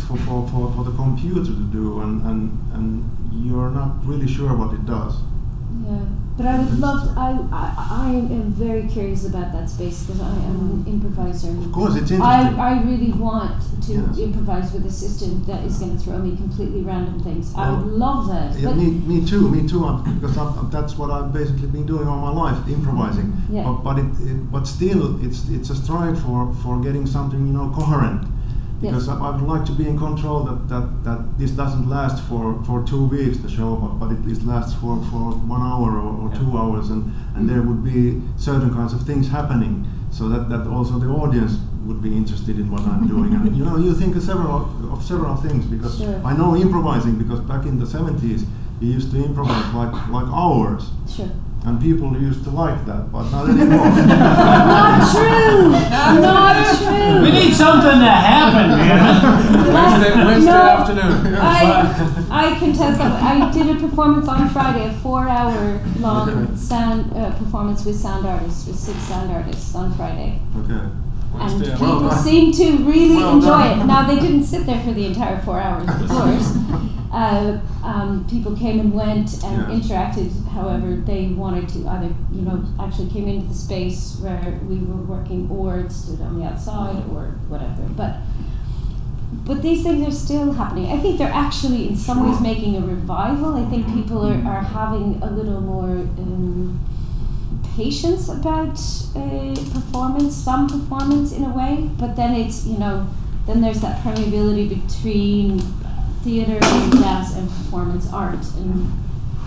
Speaker 1: for the computer to do, and you're not really sure what it does.
Speaker 5: Yeah, but I would love. I am very curious about that space because I am an improviser.
Speaker 1: Of course, it's interesting.
Speaker 5: I really want to
Speaker 1: Yes.
Speaker 5: improvise with a system that is going to throw me completely random things. I would love that.
Speaker 1: Yeah,
Speaker 5: but
Speaker 1: me too. Because that's what I've basically been doing all my life, improvising.
Speaker 5: Yeah.
Speaker 1: But still, it's a strive for getting something, you know, coherent. Because I would like to be in control that this doesn't last for 2 weeks, the show, but it lasts for 1 hour or 2 hours, and there would be certain kinds of things happening, so that also the audience would be interested in what I'm doing. And you know, you think of several things, because I know improvising, because back in the 70s we used to improvise like hours.
Speaker 5: Sure.
Speaker 1: And people used to like that, but not anymore.
Speaker 5: Not true. Not true.
Speaker 2: We need something to happen, man.
Speaker 6: Wednesday afternoon.
Speaker 5: I contest that. I did a performance on Friday, a 4-hour long sound performance with sound artists, with 6 sound artists on Friday.
Speaker 1: Okay.
Speaker 5: And people seemed to really enjoy it. Now, they didn't sit there for the entire 4 hours, of course. People came and went and interacted however they wanted to. Either, you know, actually came into the space where we were working, or stood on the outside, or whatever. But these things are still happening. I think they're actually in some ways making a revival. I think people are having a little more patience about performance, some performance in a way. But then it's, you know, then there's that permeability between theater and dance and performance art. And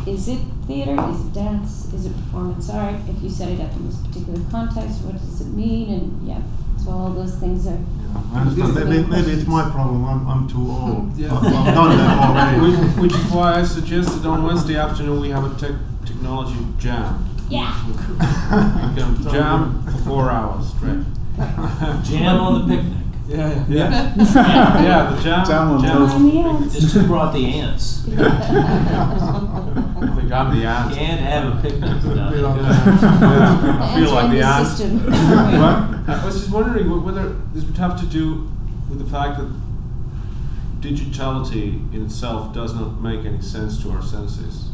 Speaker 5: is it theater? Is it dance? Is it performance art? If you set it up in this particular context, what does it mean? And so all those things are.
Speaker 1: I understand. Maybe it's my problem. I'm too old. I've done that already.
Speaker 6: Which is why I suggested on Wednesday afternoon we have a technology jam.
Speaker 5: Yeah.
Speaker 6: We can jam for 4 hours straight.
Speaker 2: Jam on the picnic.
Speaker 6: Yeah, the jam
Speaker 5: on the ants.
Speaker 2: Just who brought the ants?
Speaker 6: I think I'm the ant.
Speaker 2: Can't have a picnic without it.
Speaker 6: I feel like the ant.
Speaker 5: System.
Speaker 6: I was just wondering whether this would have to do with the fact that digitality in itself does not make any sense to our senses.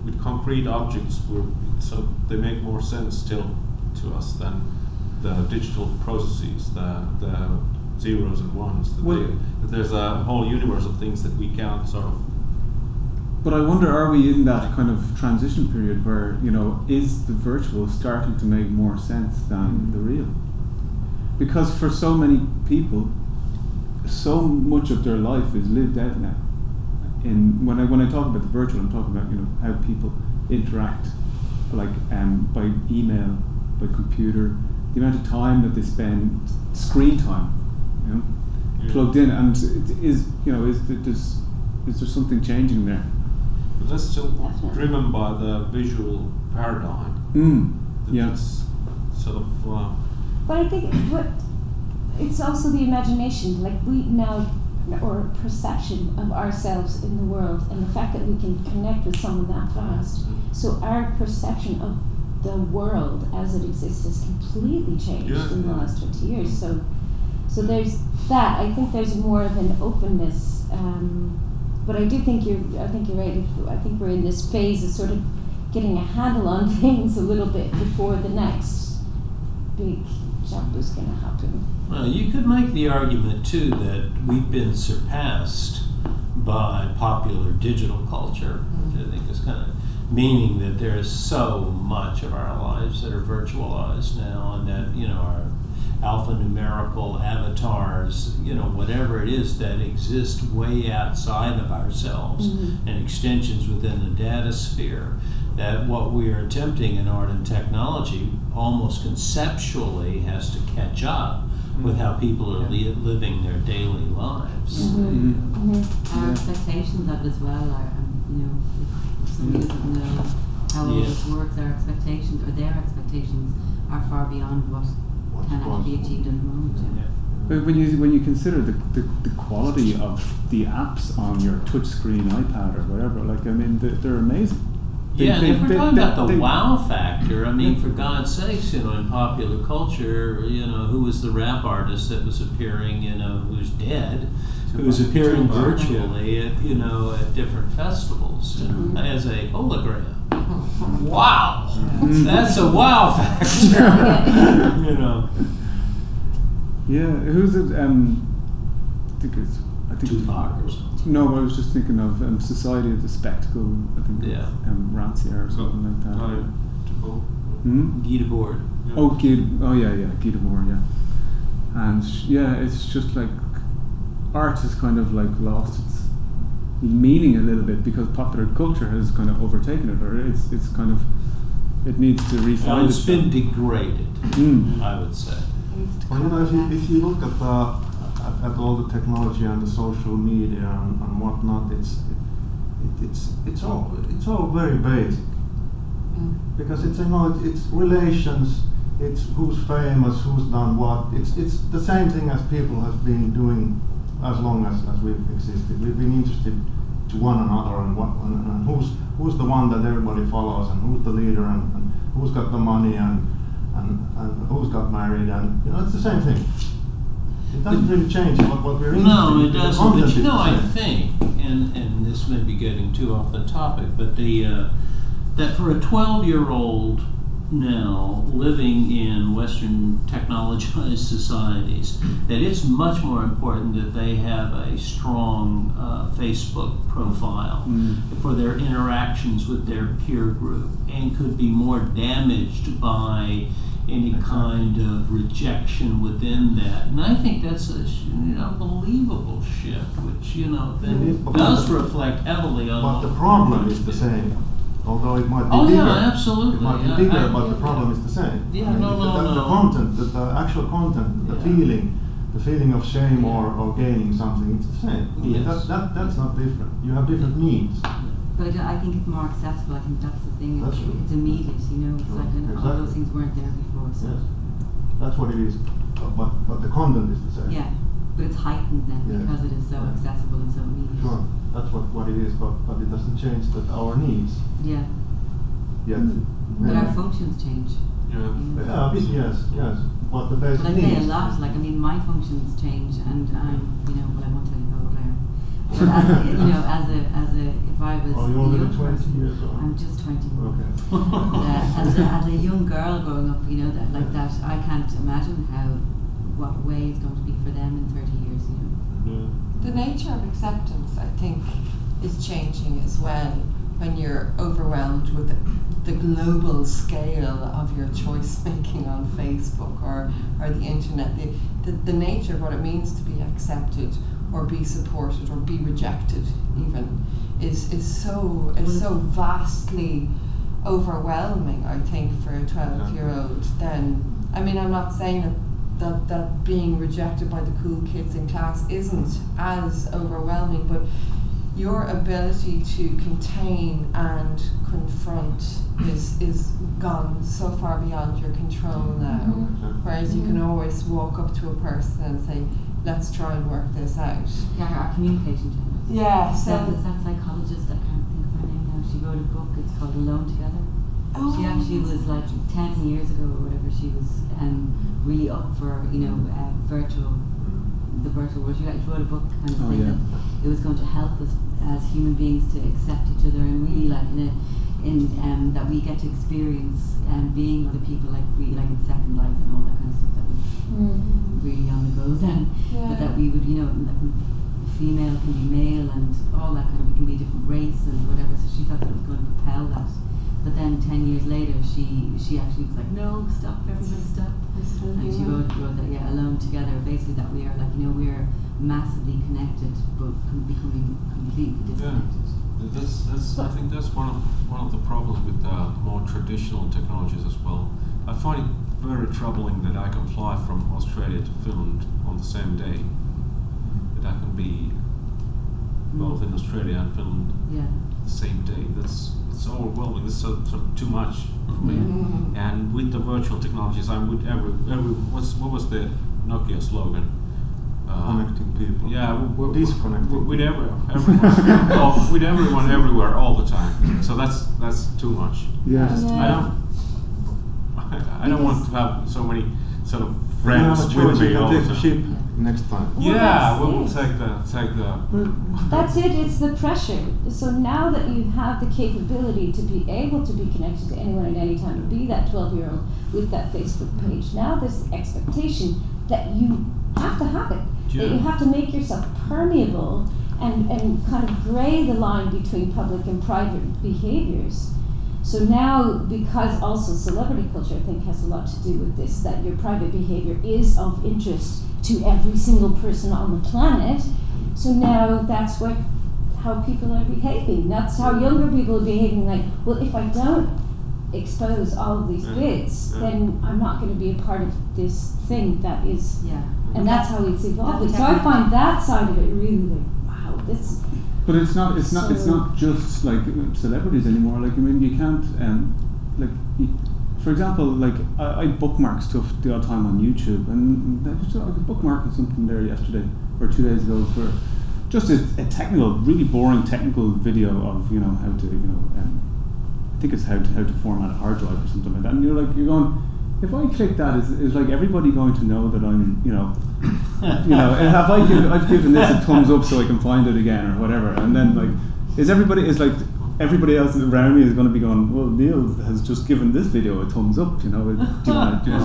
Speaker 6: With concrete objects, so they make more sense still to us than the digital processes, the zeros and ones. That there's a whole universe of things that we can't sort of.
Speaker 9: But I wonder, are we in that kind of transition period where, you know, is the virtual starting to make more sense than the real? Because for so many people, so much of their life is lived out now. And when I talk about the virtual, I'm talking about, you know, how people interact, like by email, by computer, the amount of time that they spend, screen time, you know, plugged in, and is there something changing there?
Speaker 6: But that's still driven by the visual paradigm.
Speaker 9: Yes.
Speaker 6: Sort of.
Speaker 5: But I think it's also the imagination, like we now, or perception of ourselves in the world, and the fact that we can connect with someone that fast. So our perception of the world as it exists has completely changed in the last 20 years. So there's that. I think there's more of an openness. But I think you're right. I think we're in this phase of sort of getting a handle on things a little bit before the next big jump is going to happen.
Speaker 2: Well, you could make the argument too that we've been surpassed by popular digital culture, which I think is kind of meaning that there is so much of our lives that are virtualized now, and that, you know, our alphanumerical avatars, you know, whatever it is that exist way outside of ourselves and extensions within the data sphere, that what we are attempting in art and technology almost conceptually has to catch up with how people are living their daily lives.
Speaker 3: Our expectations of it as well are, you know, if somebody doesn't know how all this works, our expectations, or their expectations, are far beyond what can actually be achieved in the moment.
Speaker 9: But when you consider the quality of the apps on your touchscreen iPad or whatever, like, I mean, they're amazing.
Speaker 2: If we're talking about the wow factor, I mean, for God's sakes, you know, in popular culture, you know, who was the rap artist that was appearing, you know, who's dead, who was appearing virtually at, you know, at different festivals as a hologram. Wow, that's a wow factor. You know.
Speaker 9: Yeah, who's it? I think
Speaker 2: Tupac or something.
Speaker 9: No, I was just thinking of Society of the Spectacle. I think Rancia or something like that. Guy
Speaker 2: Debord.
Speaker 9: Guy Debord, yeah. And it's just like art has kind of like lost its meaning a little bit because popular culture has kind of overtaken it, or it's kind of, it needs to refine
Speaker 2: it's been degraded, I would say.
Speaker 1: Well, you know, if you look at all the technology and the social media and whatnot, it's all very basic. Because it's, you know, it's relations, it's who's famous, who's done what. It's the same thing as people have been doing as long as we've existed. We've been interested to one another and who's the one that everybody follows, and who's the leader, and who's got the money, and who's got married, and, you know, it's the same thing. It doesn't really change what we're interested in.
Speaker 2: No, it doesn't. But, you know, I think, and this may be getting too off the topic, but that for a 12-year-old now living in Western technologized societies, that it's much more important that they have a strong Facebook profile for their interactions with their peer group, and could be more damaged by any kind of rejection within that. And I think that's a unbelievable shift, which, you know, does reflect heavily on.
Speaker 1: But the problem is the same. Although it might be bigger.
Speaker 2: Yeah, absolutely.
Speaker 1: It might be bigger, but the problem is the same.
Speaker 2: Yeah,
Speaker 1: I mean, the content, the actual content, the feeling of shame or gaining something, it's the same.
Speaker 2: Yes.
Speaker 1: That's not different. You have different needs.
Speaker 3: But I think it's more accessible. I think that's the thing. It's immediate, you know. It's like all those things weren't there before. So.
Speaker 1: Yes. That's what it is. But the content is the same.
Speaker 3: Yeah, but it's heightened then because it is so accessible and so immediate.
Speaker 1: Sure, that's what it is. But it doesn't change our needs.
Speaker 3: Yeah.
Speaker 1: Yet.
Speaker 3: But our functions change. Yes.
Speaker 1: But the basic
Speaker 3: But I
Speaker 1: needs.
Speaker 3: say a lot. Like, I mean, my functions change, and you know, well, I won't tell you how old I am. But as you know, if I was
Speaker 1: you're only 20 years old.
Speaker 3: I'm just 21.
Speaker 1: Okay.
Speaker 3: As a young girl growing up, you know, that I can't imagine what way it's going to be for them in 30 years. You know.
Speaker 8: The nature of acceptance, I think, is changing as well when you're overwhelmed with the global scale of your choice making on Facebook or the internet. The nature of what it means to be accepted or be supported or be rejected even is so vastly overwhelming, I think, for a 12-year-old then, I mean, I'm not saying that being rejected by the cool kids in class isn't as overwhelming, but your ability to contain and confront is gone so far beyond your control now. Whereas you can always walk up to a person and say, let's try and work this out.
Speaker 3: Yeah, our communication channel.
Speaker 8: Yeah, so
Speaker 3: There's that psychologist, I can't think of her name now, she wrote a book, it's called Alone Together.
Speaker 8: Oh,
Speaker 3: She actually was like 10 years ago or whatever, she was really up for, the virtual world. She actually wrote a book kind of saying that it was going to help us as human beings to accept each other and really like that we get to experience being other people like in Second Life and all that kind of stuff that was really on the go then. But that we would, that female can be male and all that kind of, we can be a different race and whatever, so she thought that it was going to propel that. But then 10 years later, she actually was like, no, stop, everybody stop. And she wrote that, Alone Together, basically that we are like, we are massively connected, but becoming completely disconnected.
Speaker 6: I think that's one of the problems with more traditional technologies as well. I find it very troubling that I can fly from Australia to Finland on the same day. That I can be both in Australia and Finland the same day. It's overwhelming. It's sort of too much for me. And with the virtual technologies, I'm with what was the Nokia slogan?
Speaker 1: Connecting people.
Speaker 6: Yeah,
Speaker 1: disconnecting.
Speaker 6: With everyone, with everyone, everywhere, all the time. So that's too much.
Speaker 9: Yeah.
Speaker 6: I don't want to have so many sort of
Speaker 1: You
Speaker 6: friends
Speaker 1: have a
Speaker 6: with
Speaker 1: choice,
Speaker 6: me
Speaker 1: you
Speaker 6: all
Speaker 1: can
Speaker 6: the
Speaker 1: take the
Speaker 6: time.
Speaker 1: ship next time.
Speaker 6: Yeah,
Speaker 10: Well,
Speaker 6: we'll
Speaker 10: that's
Speaker 6: take the.
Speaker 10: That's it, it's the pressure. So now that you have the capability to be able to be connected to anyone at any time, be that 12-year-old with that Facebook page, now there's the expectation that you have to have it. That you have to make yourself permeable and kind of grey the line between public and private behaviors. So now, because also celebrity culture, I think, has a lot to do with this, that your private behavior is of interest to every single person on the planet. So now that's how people are behaving. That's how younger people are behaving. Like, well, if I don't expose all of these bits, then I'm not going to be a part of this thing that is. And that's how it's evolving. So I find that side of it really like, wow, this.
Speaker 9: But it's not just like celebrities anymore. Like, I mean, you can't for example, like I bookmark stuff the odd time on YouTube, and I was bookmarking something there yesterday or 2 days ago for just a technical, really boring technical video of how to I think it's how to format a hard drive or something like that. And you're going, if I click that, is like everybody going to know that I'm I've given this a thumbs up so I can find it again or whatever, and then everybody else around me is going to be going, well, Neil has just given this video a thumbs up, do you want to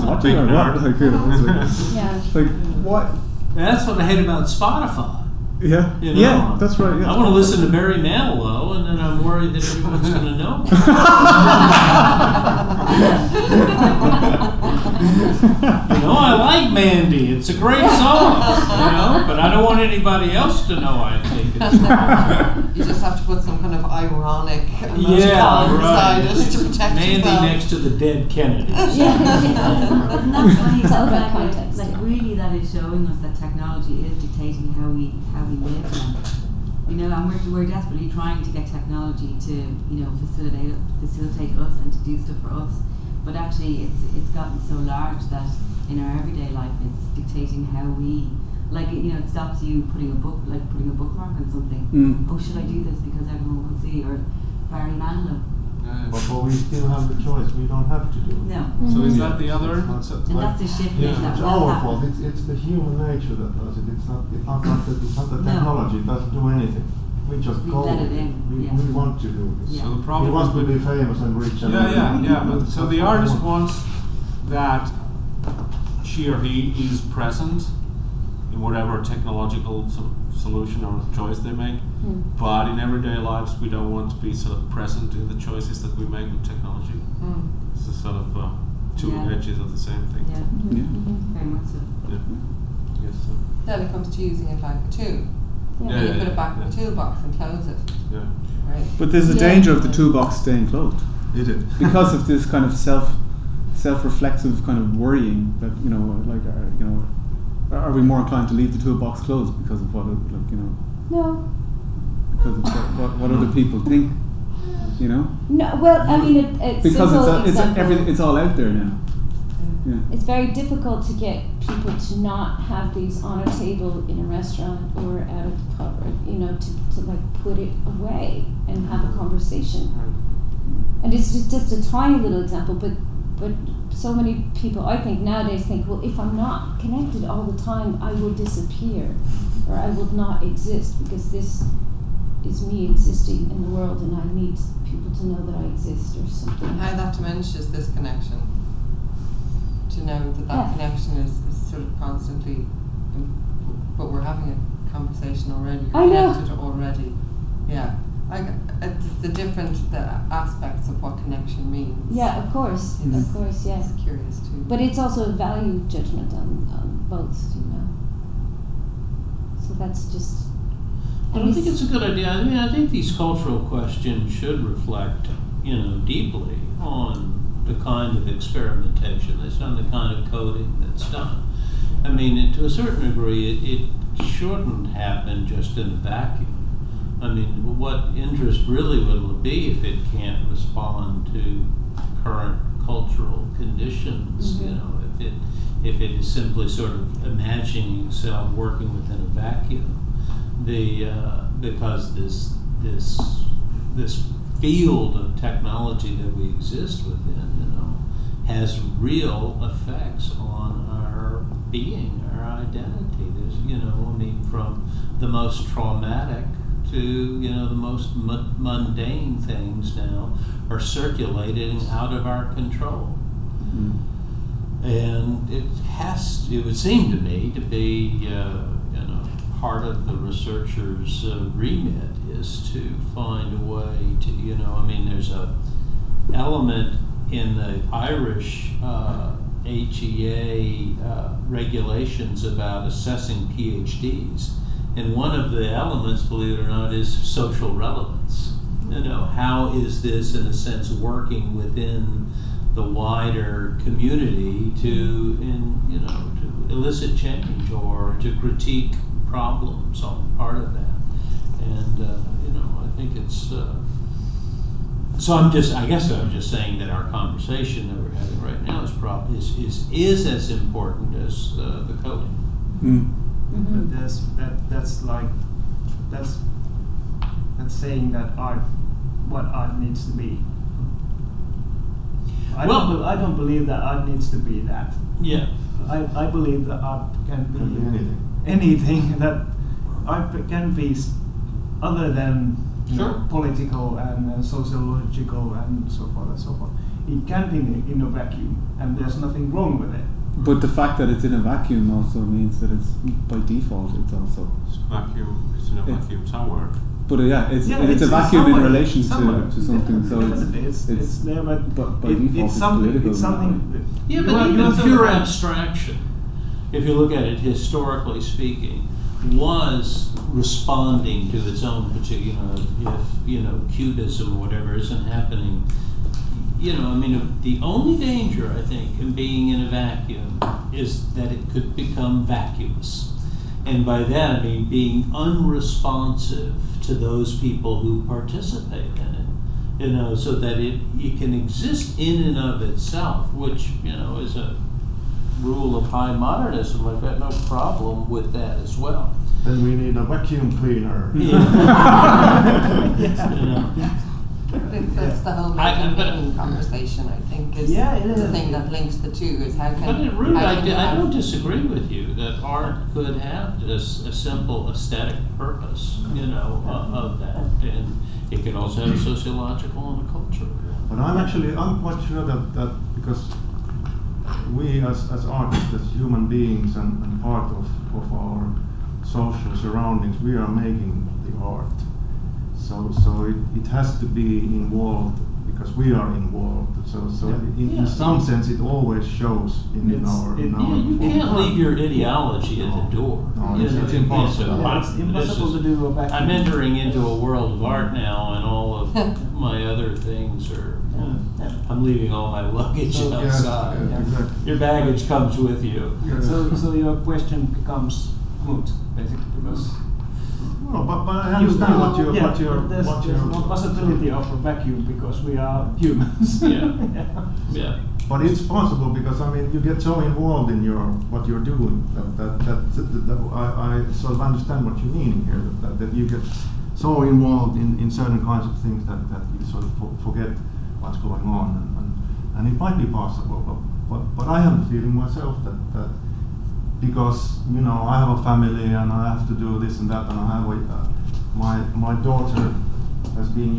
Speaker 9: watch it or what? What?
Speaker 2: That's what I hate about Spotify.
Speaker 9: Yeah, yeah, that's right. Yeah.
Speaker 2: I want to listen to Barry Manilow, and then I'm worried that everyone's going to know. I like Mandy. It's a great song, but I don't want anybody else to know I think it's
Speaker 8: you just have to put some kind of ironic emoticon beside it to protect
Speaker 2: Mandy
Speaker 8: yourself.
Speaker 2: next to the dead Kennedy.
Speaker 3: And that's funny.
Speaker 10: It's all about context.
Speaker 3: Like really, that is showing us that technology is dictating how we live now. And we're desperately trying to get technology to facilitate us and to do stuff for us. But actually, it's gotten so large that in our everyday life, it's dictating how we. It stops you putting a bookmark on something. Oh, should I do this because everyone will see? Or Barry Manilow.
Speaker 1: But we still have the choice. We don't have to do it.
Speaker 3: No.
Speaker 6: So is that the other?
Speaker 3: And that's the shift that
Speaker 1: It's
Speaker 3: will
Speaker 1: our
Speaker 3: happen.
Speaker 1: fault. It's the human nature that does it. It's not the technology. It doesn't do anything. We just
Speaker 3: We
Speaker 1: go.
Speaker 3: let it in.
Speaker 1: We want to do this.
Speaker 3: Yeah.
Speaker 6: So the
Speaker 1: We
Speaker 6: problem
Speaker 1: want to
Speaker 6: with
Speaker 1: be famous and rich. And
Speaker 6: But so the artist wants that she or he is present in whatever technological solution or choice they make. But in everyday lives, we don't want to be sort of present in the choices that we make with technology. It's a sort of two edges of the same thing.
Speaker 3: Yeah. Very much so.
Speaker 6: Yeah. Yes. So.
Speaker 8: Then it comes to using it like a tool.
Speaker 6: Yeah,
Speaker 8: You put it back in the toolbox and close it.
Speaker 6: Yeah.
Speaker 8: Right.
Speaker 9: But there's a danger of the toolbox staying closed.
Speaker 1: Is it?
Speaker 9: Because of this kind of self-reflexive kind of worrying that are we more inclined to leave the toolbox closed because of what
Speaker 10: No.
Speaker 9: because of what other people think,
Speaker 10: No, well, I mean, it's
Speaker 9: because
Speaker 10: example.
Speaker 9: it's all out there now. Yeah.
Speaker 10: It's very difficult to get people to not have these on a table in a restaurant or out of the pub, or, to like put it away and have a conversation. And it's just a tiny little example, but so many people, I think, nowadays think, well, if I'm not connected all the time, I will disappear, or I will not exist, because this is me existing in the world, and I need people to know that I exist, or something.
Speaker 8: And how that diminishes this connection. To know that connection is sort of constantly, but we're having a conversation already.
Speaker 10: I know.
Speaker 8: Connected already. Yeah. The different aspects of what connection means.
Speaker 10: Yeah, of course,
Speaker 8: Yes.
Speaker 10: of course, yes.
Speaker 8: It's curious too.
Speaker 10: But it's also a value judgment on both, So that's just.
Speaker 2: I don't think it's a good idea. I mean, I think these cultural questions should reflect, deeply on the kind of experimentation that's done, the kind of coding that's done. I mean, to a certain degree, it shouldn't happen just in a vacuum. I mean, what interest really will it be if it can't respond to current cultural conditions?
Speaker 10: Mm-hmm.
Speaker 2: If it is simply sort of imagining itself working within a vacuum, because this field of technology that we exist within, has real effects on our being, our identity. There's, from the most traumatic to, the most mundane things now are circulating out of our control.
Speaker 9: Mm-hmm.
Speaker 2: And it would seem to me to be, part of the researcher's remit is to find a way to, there's a element in the Irish HEA regulations about assessing PhDs, and one of the elements, believe it or not, is social relevance. How is this, in a sense, working within the wider community to elicit change or to critique problems on part of that? And I think it's. So I guess I'm just saying that our conversation that we're having right now is as important as the coding.
Speaker 4: But that's saying that what art needs to be. I don't believe that art needs to be that.
Speaker 2: Yeah.
Speaker 4: I believe that art can be
Speaker 1: anything.
Speaker 4: That art can be other than
Speaker 2: Sure.
Speaker 4: political and sociological and so forth and so forth. It can be in a vacuum, and there's nothing wrong with it.
Speaker 9: But the fact that it's in a vacuum also means that it's by default it's also
Speaker 6: It's in a vacuum somewhere.
Speaker 9: But it's a vacuum in relation to something. So
Speaker 4: it's there, but
Speaker 9: by default
Speaker 4: it's something. It's something.
Speaker 2: Yeah, but even pure abstraction, if you look at it historically speaking, was responding to its own particular, if cubism or whatever isn't happening. The only danger, I think, in being in a vacuum is that it could become vacuous. And by that I mean being unresponsive to those people who participate in it, so that it can exist in and of itself, which, is a rule of high modernism. I've got no problem with that as well.
Speaker 1: Then we need a vacuum cleaner.
Speaker 8: It's the whole making conversation, I think, is the thing that links the two. Is how can.
Speaker 2: But really, I don't disagree with you that art could have a simple aesthetic purpose, of that, and it could also have a sociological and a cultural.
Speaker 1: But I'm quite sure that because we as artists, as human beings and part of our social surroundings, we are making the art. So it has to be involved because we are involved. So in some sense, it always shows in our.
Speaker 2: You can't leave your ideology at the door.
Speaker 1: No, it's impossible.
Speaker 4: It's impossible to do a back.
Speaker 2: I'm entering into a world of art now, and all of my other things are. I'm leaving all my luggage outside.
Speaker 1: Exactly.
Speaker 2: Your baggage comes with you.
Speaker 4: So your question becomes moot, basically, because.
Speaker 1: No, but I understand what you're.
Speaker 4: There's no possibility of a vacuum because we are humans.
Speaker 2: Yeah.
Speaker 1: But it's possible because I mean you get so involved in what you're doing that I sort of understand what you're meaning here. That you get so involved in certain kinds of things that you sort of forget what's going on, and it might be possible. But I have the feeling myself that because I have a family and I have to do this and that, and I have my daughter has been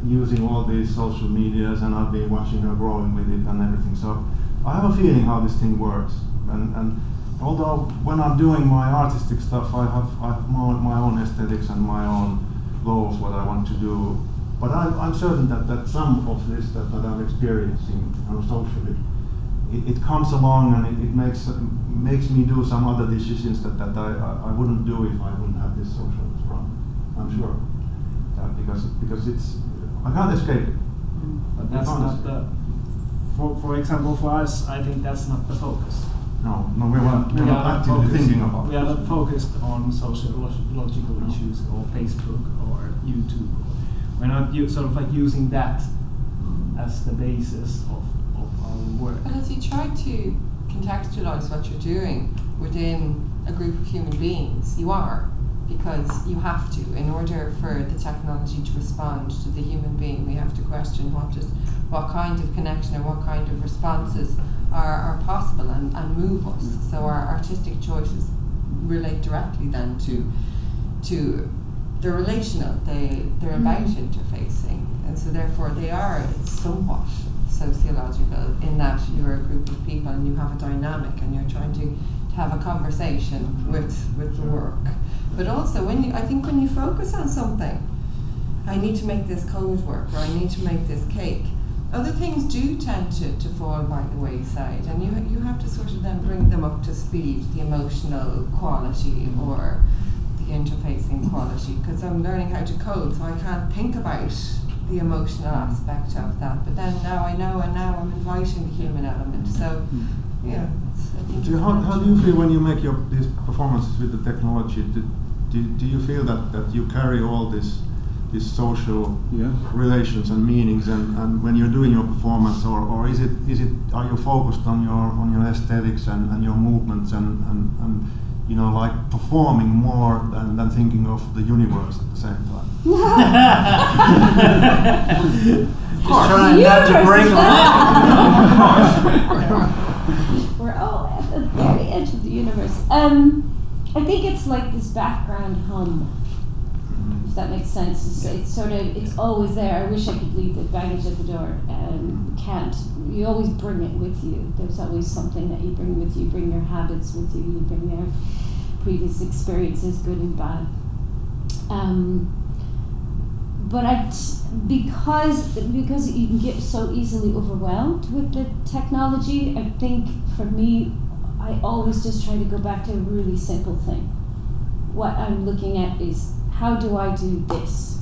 Speaker 1: using all these social medias, and I've been watching her growing with it and everything. So I have a feeling how this thing works. And although when I'm doing my artistic stuff, I have my own aesthetics and my own goals, what I want to do. But I'm certain that some of this that I'm experiencing socially, it comes along and it makes me do some other decisions that I wouldn't do if I wouldn't have this social run. I'm sure. Because it's I can't escape it.
Speaker 4: But that's not the. For example, for us, I think that's not the focus.
Speaker 1: No, we're not actively thinking about it.
Speaker 4: We are not focused on sociological issues or Facebook or YouTube. We're not sort of like using that as the basis of our work.
Speaker 8: But as you try to contextualize what you're doing within a group of human beings, you are, because you have to. In order for the technology to respond to the human being, we have to question what kind of connection and what kind of responses are possible and move us. So our artistic choices relate directly then to the relational. They're about interfacing, and so therefore they are somewhat sociological in that you're a group of people and you have a dynamic and you're trying to have a conversation with the work. But also when you focus on something, I need to make this code work, or I need to make this cake, other things do tend to fall by the wayside, and you have to sort of then bring them up to speed, the emotional quality or the interfacing quality, because I'm learning how to code, so I can't think about the emotional aspect of that. But then now I know, and now I'm inviting the human element. So, yeah.
Speaker 1: So how do you feel when you make these performances with the technology? Do you feel that you carry all these social relations and meanings, and when you're doing your performance, or is it are you focused on your aesthetics and your movements and like performing more than thinking of the universe at the same time?
Speaker 2: Just trying not to bring
Speaker 10: We're all at the very edge of the universe. I think it's like this background hum, if that makes sense. It's always there. I wish I could leave the baggage at the door, and can't. You always bring it with you. There's always something that you bring with you. You bring your habits with you. You bring your previous experiences, good and bad. But because you can get so easily overwhelmed with the technology, I think for me, I always just try to go back to a really simple thing. What I'm looking at is, how do I do this?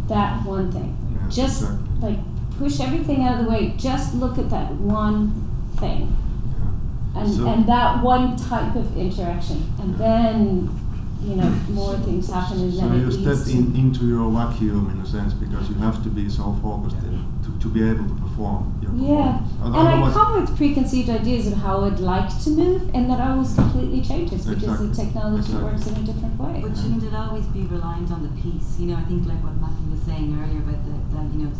Speaker 10: That one thing. Just like push everything out of the way, just look at that one thing. And that one type of interaction. And then more things happen, and then
Speaker 1: you step into your vacuum in a sense, because you have to be so focused to be able to perform your performance.
Speaker 10: And I come with preconceived ideas of how I'd like to move, and that always completely changes because the technology works in a different way.
Speaker 3: But shouldn't it always be reliant on the piece? I think like what Matthew was saying earlier about that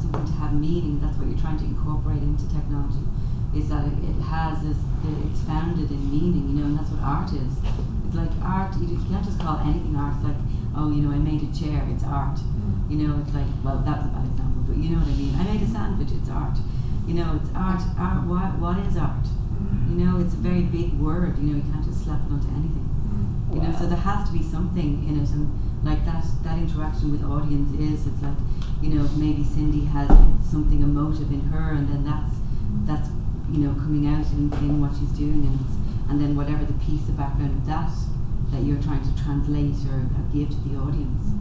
Speaker 3: something to have meaning, that's what you're trying to incorporate into technology, is that it's founded in meaning, and that's what art is. It's like art, you can't just call anything art. It's like, I made a chair, it's art. It's like, well, that was a bad example, but you know what I mean. I made a sandwich, it's art. It's art. What is art? It's a very big word. You can't just slap it onto anything. So there has to be something in it, and like that interaction with audience it's like you know, maybe Cindy has something emotive in her, and then that's you know, coming out in what she's doing, and then whatever the piece, the background of that you're trying to translate or give to the audience,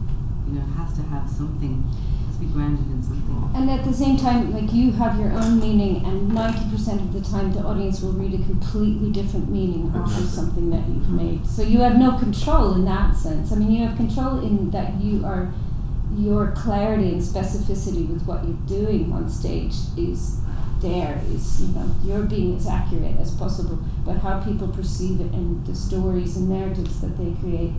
Speaker 3: you know, it has to have something, it has to be grounded in something.
Speaker 10: And at the same time, like, you have your own meaning, and 90% of the time the audience will read a completely different meaning off of something that you've made. So you have no control in that sense. I mean, you have control in that your clarity and specificity with what you're doing on stage is, you know, you're being as accurate as possible, but how people perceive it and the stories and narratives that they create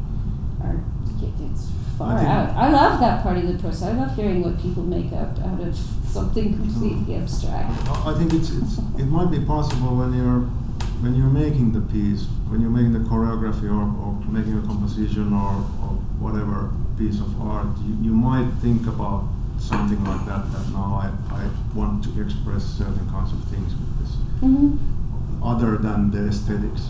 Speaker 10: it's far out. I love that part of the process. I love hearing what people make up out of something completely abstract.
Speaker 1: I think it might be possible when you're making the piece, when you're making the choreography or making a composition or whatever piece of art, you might think about something like that now I want to express certain kinds of things with this, other than the aesthetics.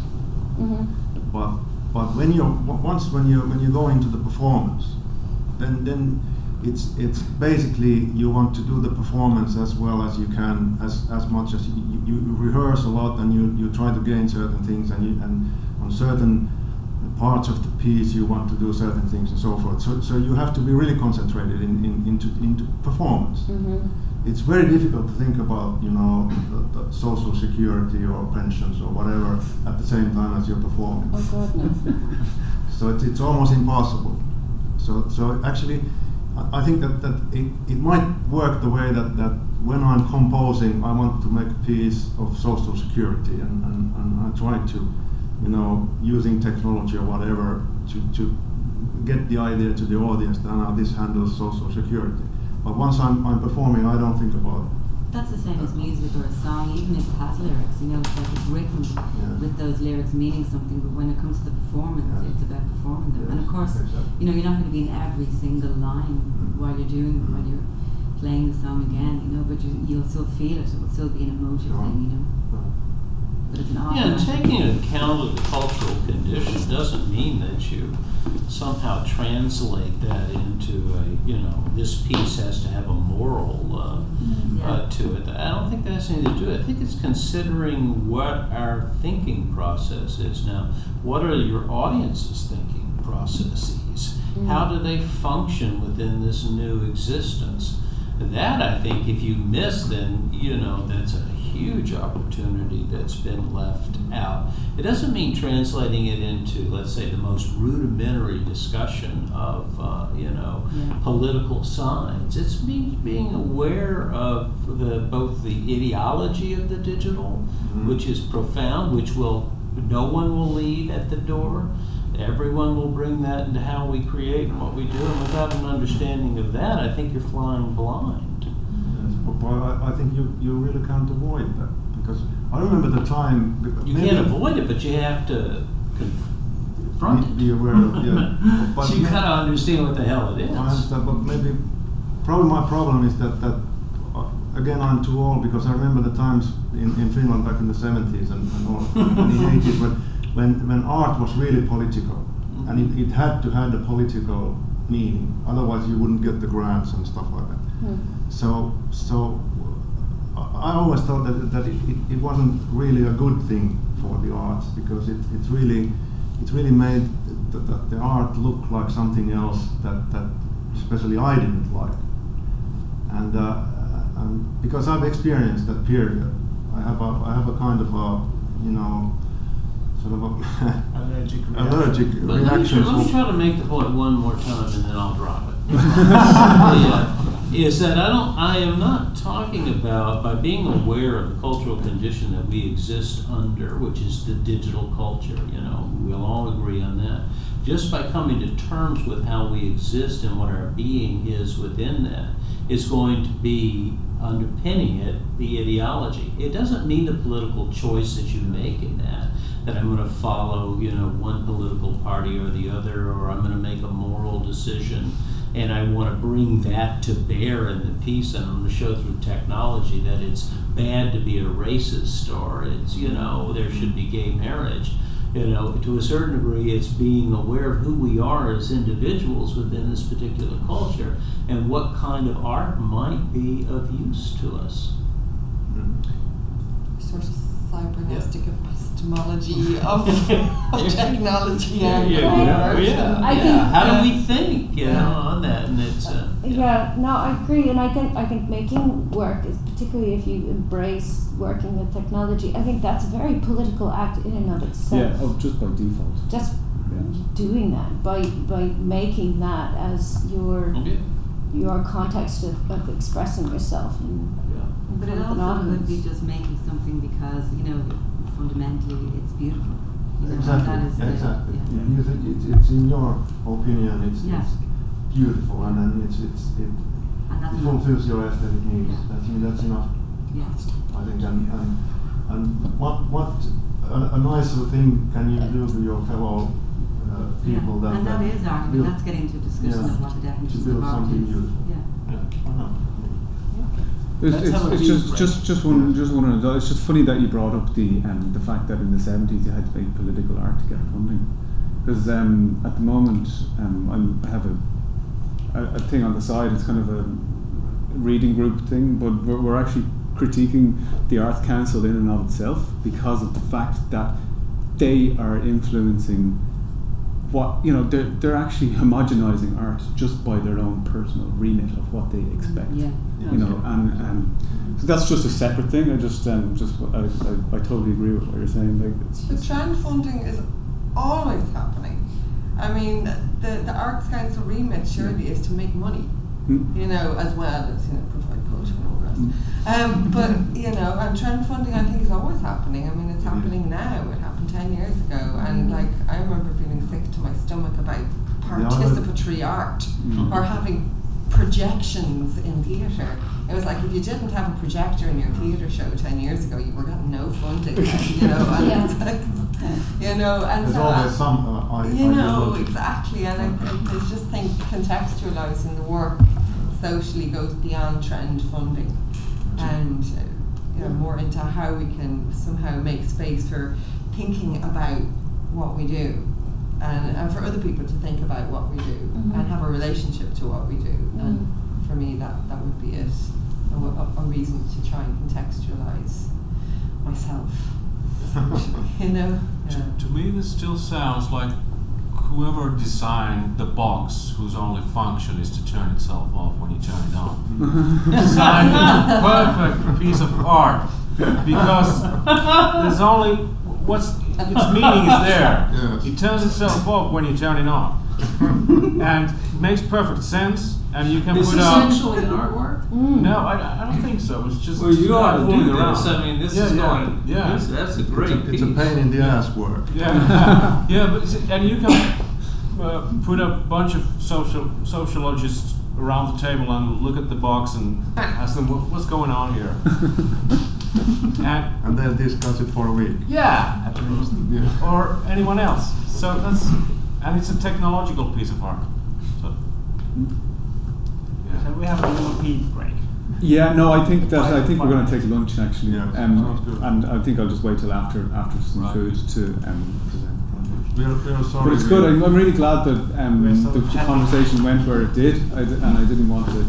Speaker 1: But when you go into the performance, then it's basically you want to do the performance as well as you can, as much as you rehearse a lot, and you try to gain certain things, and on certain parts of the piece you want to do certain things and so forth. So you have to be really concentrated into performance. It's very difficult to think about, you know, the social security or pensions or whatever at the same time as you're performing.
Speaker 10: Oh God, no.
Speaker 1: So it's almost impossible. So actually, I think that it might work the way that when I'm composing, I want to make a piece of social security, and I try to, you know, using technology or whatever to get the idea to the audience that now this handles social security. But once I'm performing, I don't think about it.
Speaker 3: That's the same as music or a song, even if it has lyrics, you know, it's like it's written with those lyrics meaning something, but when it comes to the performance, it's about performing them. And of course, you know, you're not going to be in every single line while you're playing the song again, you know, but you'll still feel it, it will still be an emotive thing, you know. But it's an
Speaker 2: and taking account of the cultural condition doesn't mean that you somehow translate that into you know, this piece has to have a moral to it. I don't think that has anything to do with it. I think it's considering what our thinking process is. Now, what are your audience's thinking processes? How do they function within this new existence? That, I think, if you miss, then, you know, that's a huge opportunity that's been left out. It doesn't mean translating it into, let's say, the most rudimentary discussion of, political signs. It means being aware of both the ideology of the digital, which is profound, which no one will leave at the door. Everyone will bring that into how we create and what we do, and without an understanding of that, I think you're flying blind.
Speaker 1: Yes, but I think you really can't avoid that, because I remember the time.
Speaker 2: You can't avoid it, but you have to confront it.
Speaker 1: Be aware of,
Speaker 2: But you gotta understand what the hell it is.
Speaker 1: I understand, but probably my problem is that again, I'm too old, because I remember the times in Finland back in the 70s and all, in the 80s when art was really political, and it had to have a political meaning, otherwise you wouldn't get the grants and stuff like that. So I always thought that it wasn't really a good thing for the arts, because it really made the art look like something else that especially I didn't like, and because I've experienced that period, I have a kind of a, you know, sort of a allergic reaction.
Speaker 2: Let me try to make the point one more time, and then I'll drop it. Is that I am not talking about, by being aware of the cultural condition that we exist under, which is the digital culture, you know, we'll all agree on that. Just by coming to terms with how we exist and what our being is within that, is going to be underpinning it, the ideology. It doesn't mean the political choice that you make in that I'm going to follow, you know, one political party or the other, or I'm going to make a moral decision, and I want to bring that to bear in the piece, and I'm going to show through technology that it's bad to be a racist, or it's, you know, there should be gay marriage. You know, to a certain degree, it's being aware of who we are as individuals within this particular culture and what kind of art might be of use to us.
Speaker 8: Sort of cybernetic epistemology of technology.
Speaker 2: How do we think, you know, on that? And it's
Speaker 10: no, I agree, and I think making work is, particularly if you embrace working with technology, I think that's a very political act in and of itself.
Speaker 9: Yeah, just by default.
Speaker 10: Just doing that by making that as your context of expressing yourself.
Speaker 3: But it also could be just making something because, you know, fundamentally it's beautiful. You know,
Speaker 1: Exactly.
Speaker 3: that is
Speaker 1: Exactly.
Speaker 3: yeah.
Speaker 1: You think it's in your opinion, it's beautiful, and then it
Speaker 3: that's
Speaker 1: fulfills your aesthetic needs.
Speaker 3: Yeah.
Speaker 1: That's enough.
Speaker 3: Yeah.
Speaker 1: I think, and what a nicer thing can you do to your fellow people
Speaker 3: yeah. And that is art. I mean,
Speaker 1: build-
Speaker 3: that's getting into a discussion of what the
Speaker 1: to
Speaker 3: definition
Speaker 1: build
Speaker 3: of art
Speaker 1: something
Speaker 3: is.
Speaker 1: beautiful.
Speaker 3: Yeah.
Speaker 1: Why not?
Speaker 9: It's just one of those. It's just funny that you brought up the fact that in the 70s you had to make political art to get funding, because at the moment I have a thing on the side. It's kind of a reading group thing, but we're actually critiquing the Arts Council in and of itself because of the fact that they are influencing what, you know, they're actually homogenizing art just by their own personal remit of what they expect.
Speaker 3: Yeah.
Speaker 9: You know, and so that's just a separate thing. I I totally agree with what you're saying. Like, it's
Speaker 8: The trend funding is always happening. I mean, the Arts Council remit surely is to make money, you know, as well as, you know, provide culture and all the rest. But, you know, and trend funding I think is always happening. I mean, it's happening now. It happened 10 years ago, and like I remember feeling sick to my stomach about participatory art or having projections in theatre. It was like if you didn't have a projector in your theatre show 10 years ago, you were getting no funding, you know. And it's like, you know, and
Speaker 1: There's
Speaker 8: so
Speaker 1: always some
Speaker 8: you know,
Speaker 1: ideology.
Speaker 8: exactly. And I just think contextualising the work socially goes beyond trend funding, and you know, more into how we can somehow make space for thinking about what we do. And for other people to think about what we do and have a relationship to what we do. And for me, that would be it. A reason to try and contextualize myself. You know? Yeah.
Speaker 6: To me, this still sounds like whoever designed the box whose only function is to turn itself off when you turn it on designed a perfect piece of art, because there's only its meaning is there.
Speaker 1: Yes.
Speaker 6: It turns itself off when you turn it on, and it makes perfect sense. And you can
Speaker 2: It's
Speaker 6: put up.
Speaker 2: essentially an artwork.
Speaker 6: No, I don't think so. It's just.
Speaker 2: Well, you ought to
Speaker 6: fooling
Speaker 2: do
Speaker 6: around.
Speaker 2: this. I mean, this
Speaker 6: Yeah,
Speaker 2: is
Speaker 6: yeah,
Speaker 2: going.
Speaker 6: yeah.
Speaker 2: That's a great
Speaker 1: It's a
Speaker 2: piece.
Speaker 1: pain in the ass work.
Speaker 6: Yeah, yeah, and you can put a bunch of sociologists around the table and look at the box and ask them what's going on here,
Speaker 1: And then discuss it for a week.
Speaker 6: yeah, at least, or anyone else. So and it's a technological piece of art. So,
Speaker 4: So we have a little heat break.
Speaker 9: Yeah, no, I think we're going to take lunch actually,
Speaker 1: Yeah, sounds good.
Speaker 9: and I think I'll just wait till after some
Speaker 6: Right.
Speaker 9: food to present.
Speaker 1: We are sorry.
Speaker 9: But it's good. I'm really glad that
Speaker 4: so
Speaker 9: the
Speaker 4: chatty.
Speaker 9: conversation went where it did, and I didn't want to.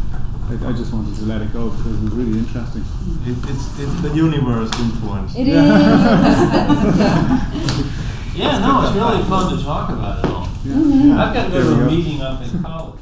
Speaker 9: I just wanted to let it go because it was really interesting.
Speaker 1: It's the universe influence.
Speaker 10: It is.
Speaker 2: Yeah, no, it's really fun to talk about it all.
Speaker 9: Yeah.
Speaker 2: I've got to go
Speaker 9: There
Speaker 2: to
Speaker 9: we
Speaker 2: a
Speaker 9: go.
Speaker 2: meeting up in college.